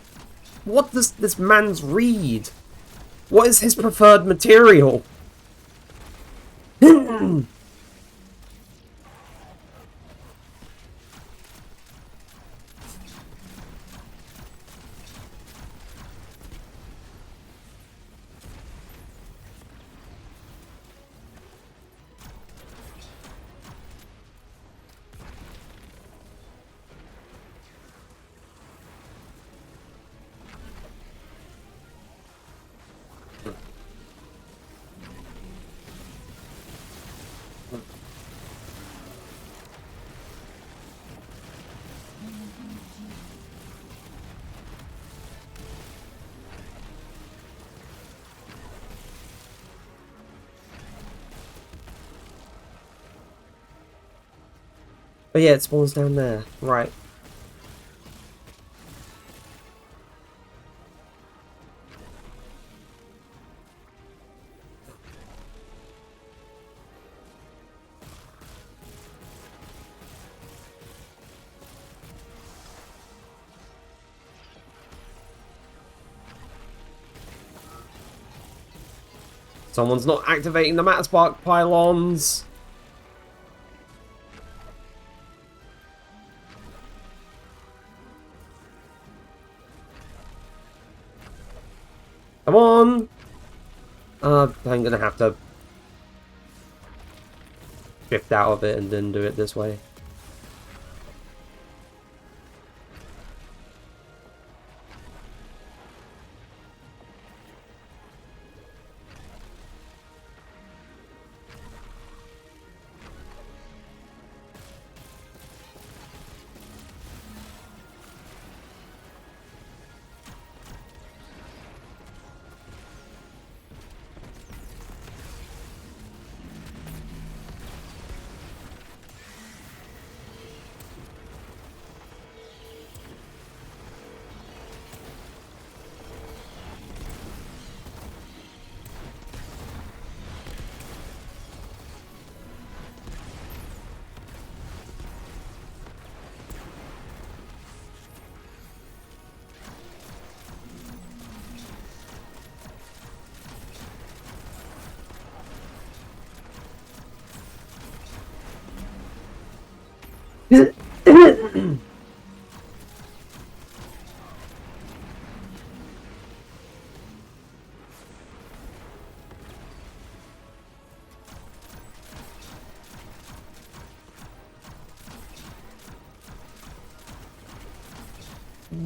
what does this man's read? What is his preferred material? But yeah, it spawns down there. Right. Someone's not activating the Matterspark pylons. Come on! I'm gonna have to shift out of it and then do it this way.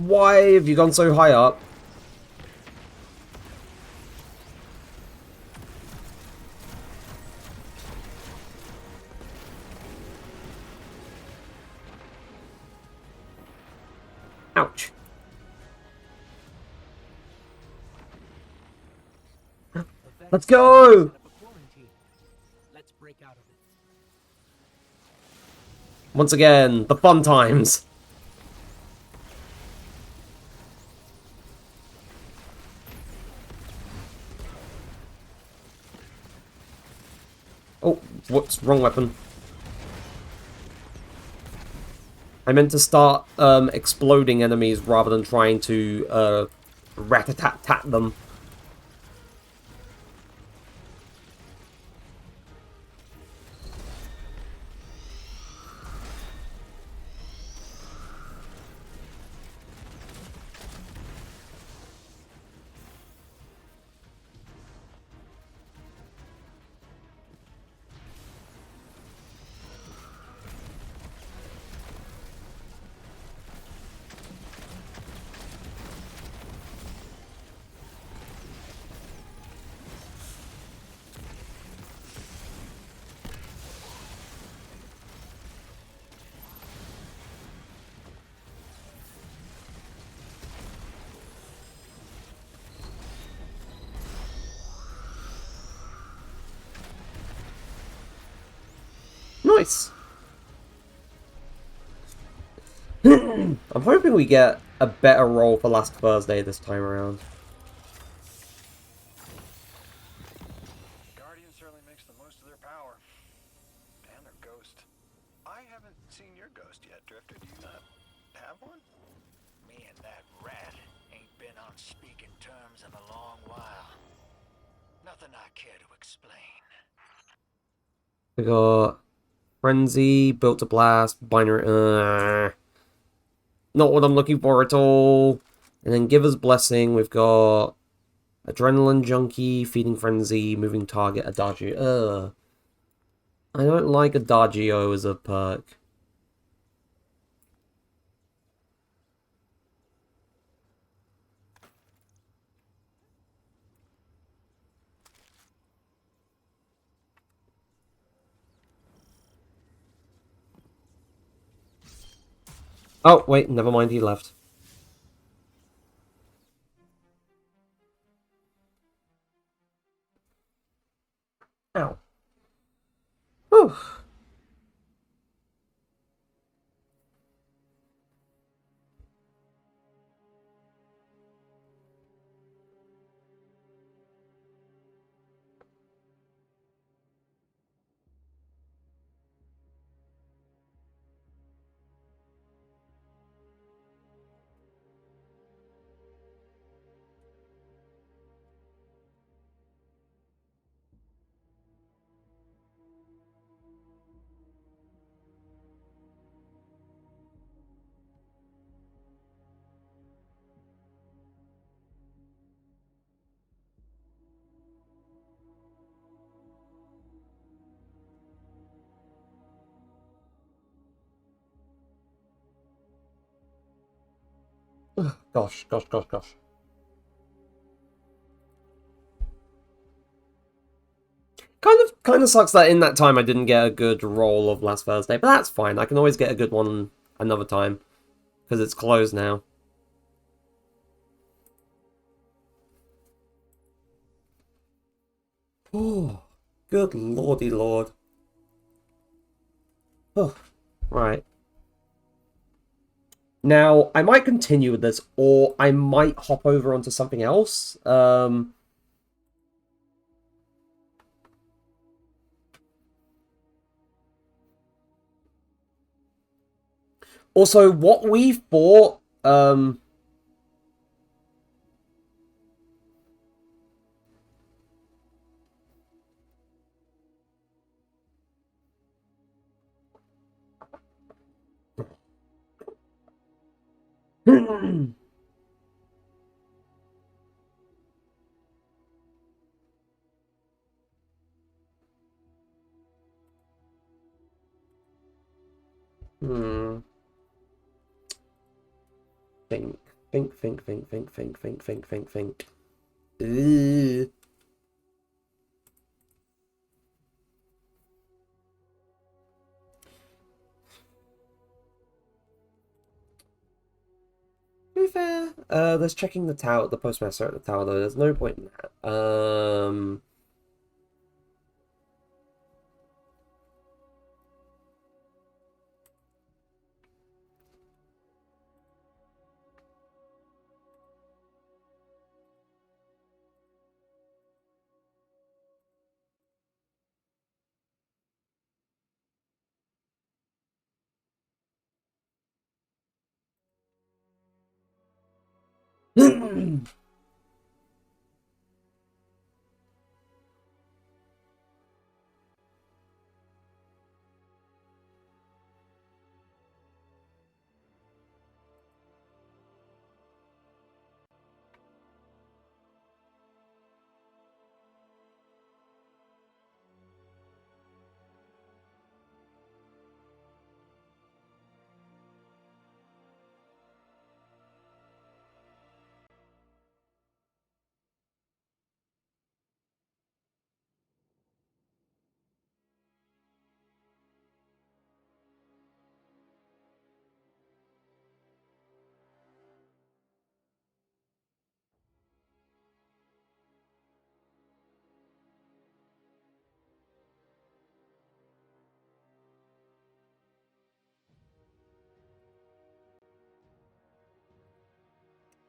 Why have you gone so high up? Ouch. Let's go! Set up a quarantine. Let's break out of it. Once again, the fun times. Oh, whoops, wrong weapon. I meant to start exploding enemies rather than trying to rat-a-tat-tat them. Nice. I'm hoping we get a better roll for last Thursday this time around. Guardian certainly makes the most of their power. And their ghost. I haven't seen your ghost yet, Drifter. Do you not have one? Me and that rat ain't been on speaking terms in a long while. Nothing I care to explain. We got Frenzy, Built to Blast, Binary... not what I'm looking for at all. And then Giver's Blessing, we've got Adrenaline Junkie, Feeding Frenzy, Moving Target, Adagio. I don't like Adagio as a perk. Oh, wait, never mind, he left. Ow. Whew. Gosh. Kind of sucks that in that time I didn't get a good roll of last Thursday, but that's fine. I can always get a good one another time, because it's closed now. Oh, good lordy lord. Oh, right. Now, I might continue with this, or I might hop over onto something else. Also, what we fought, Think. Ugh. To be fair, there's checking the tower, the postmaster at the tower, though. There's no point in that.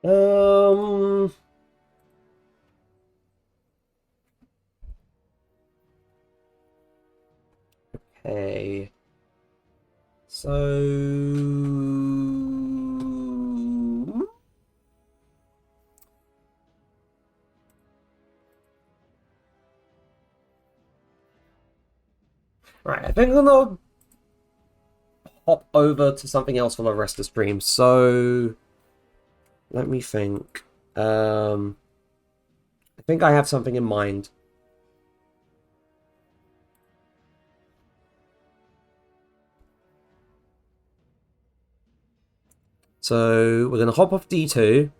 Um. Okay. So. Right, I think I'm gonna hop over to something else for the rest of the stream. So. Let me think. I think I have something in mind. So we're going to hop off D2.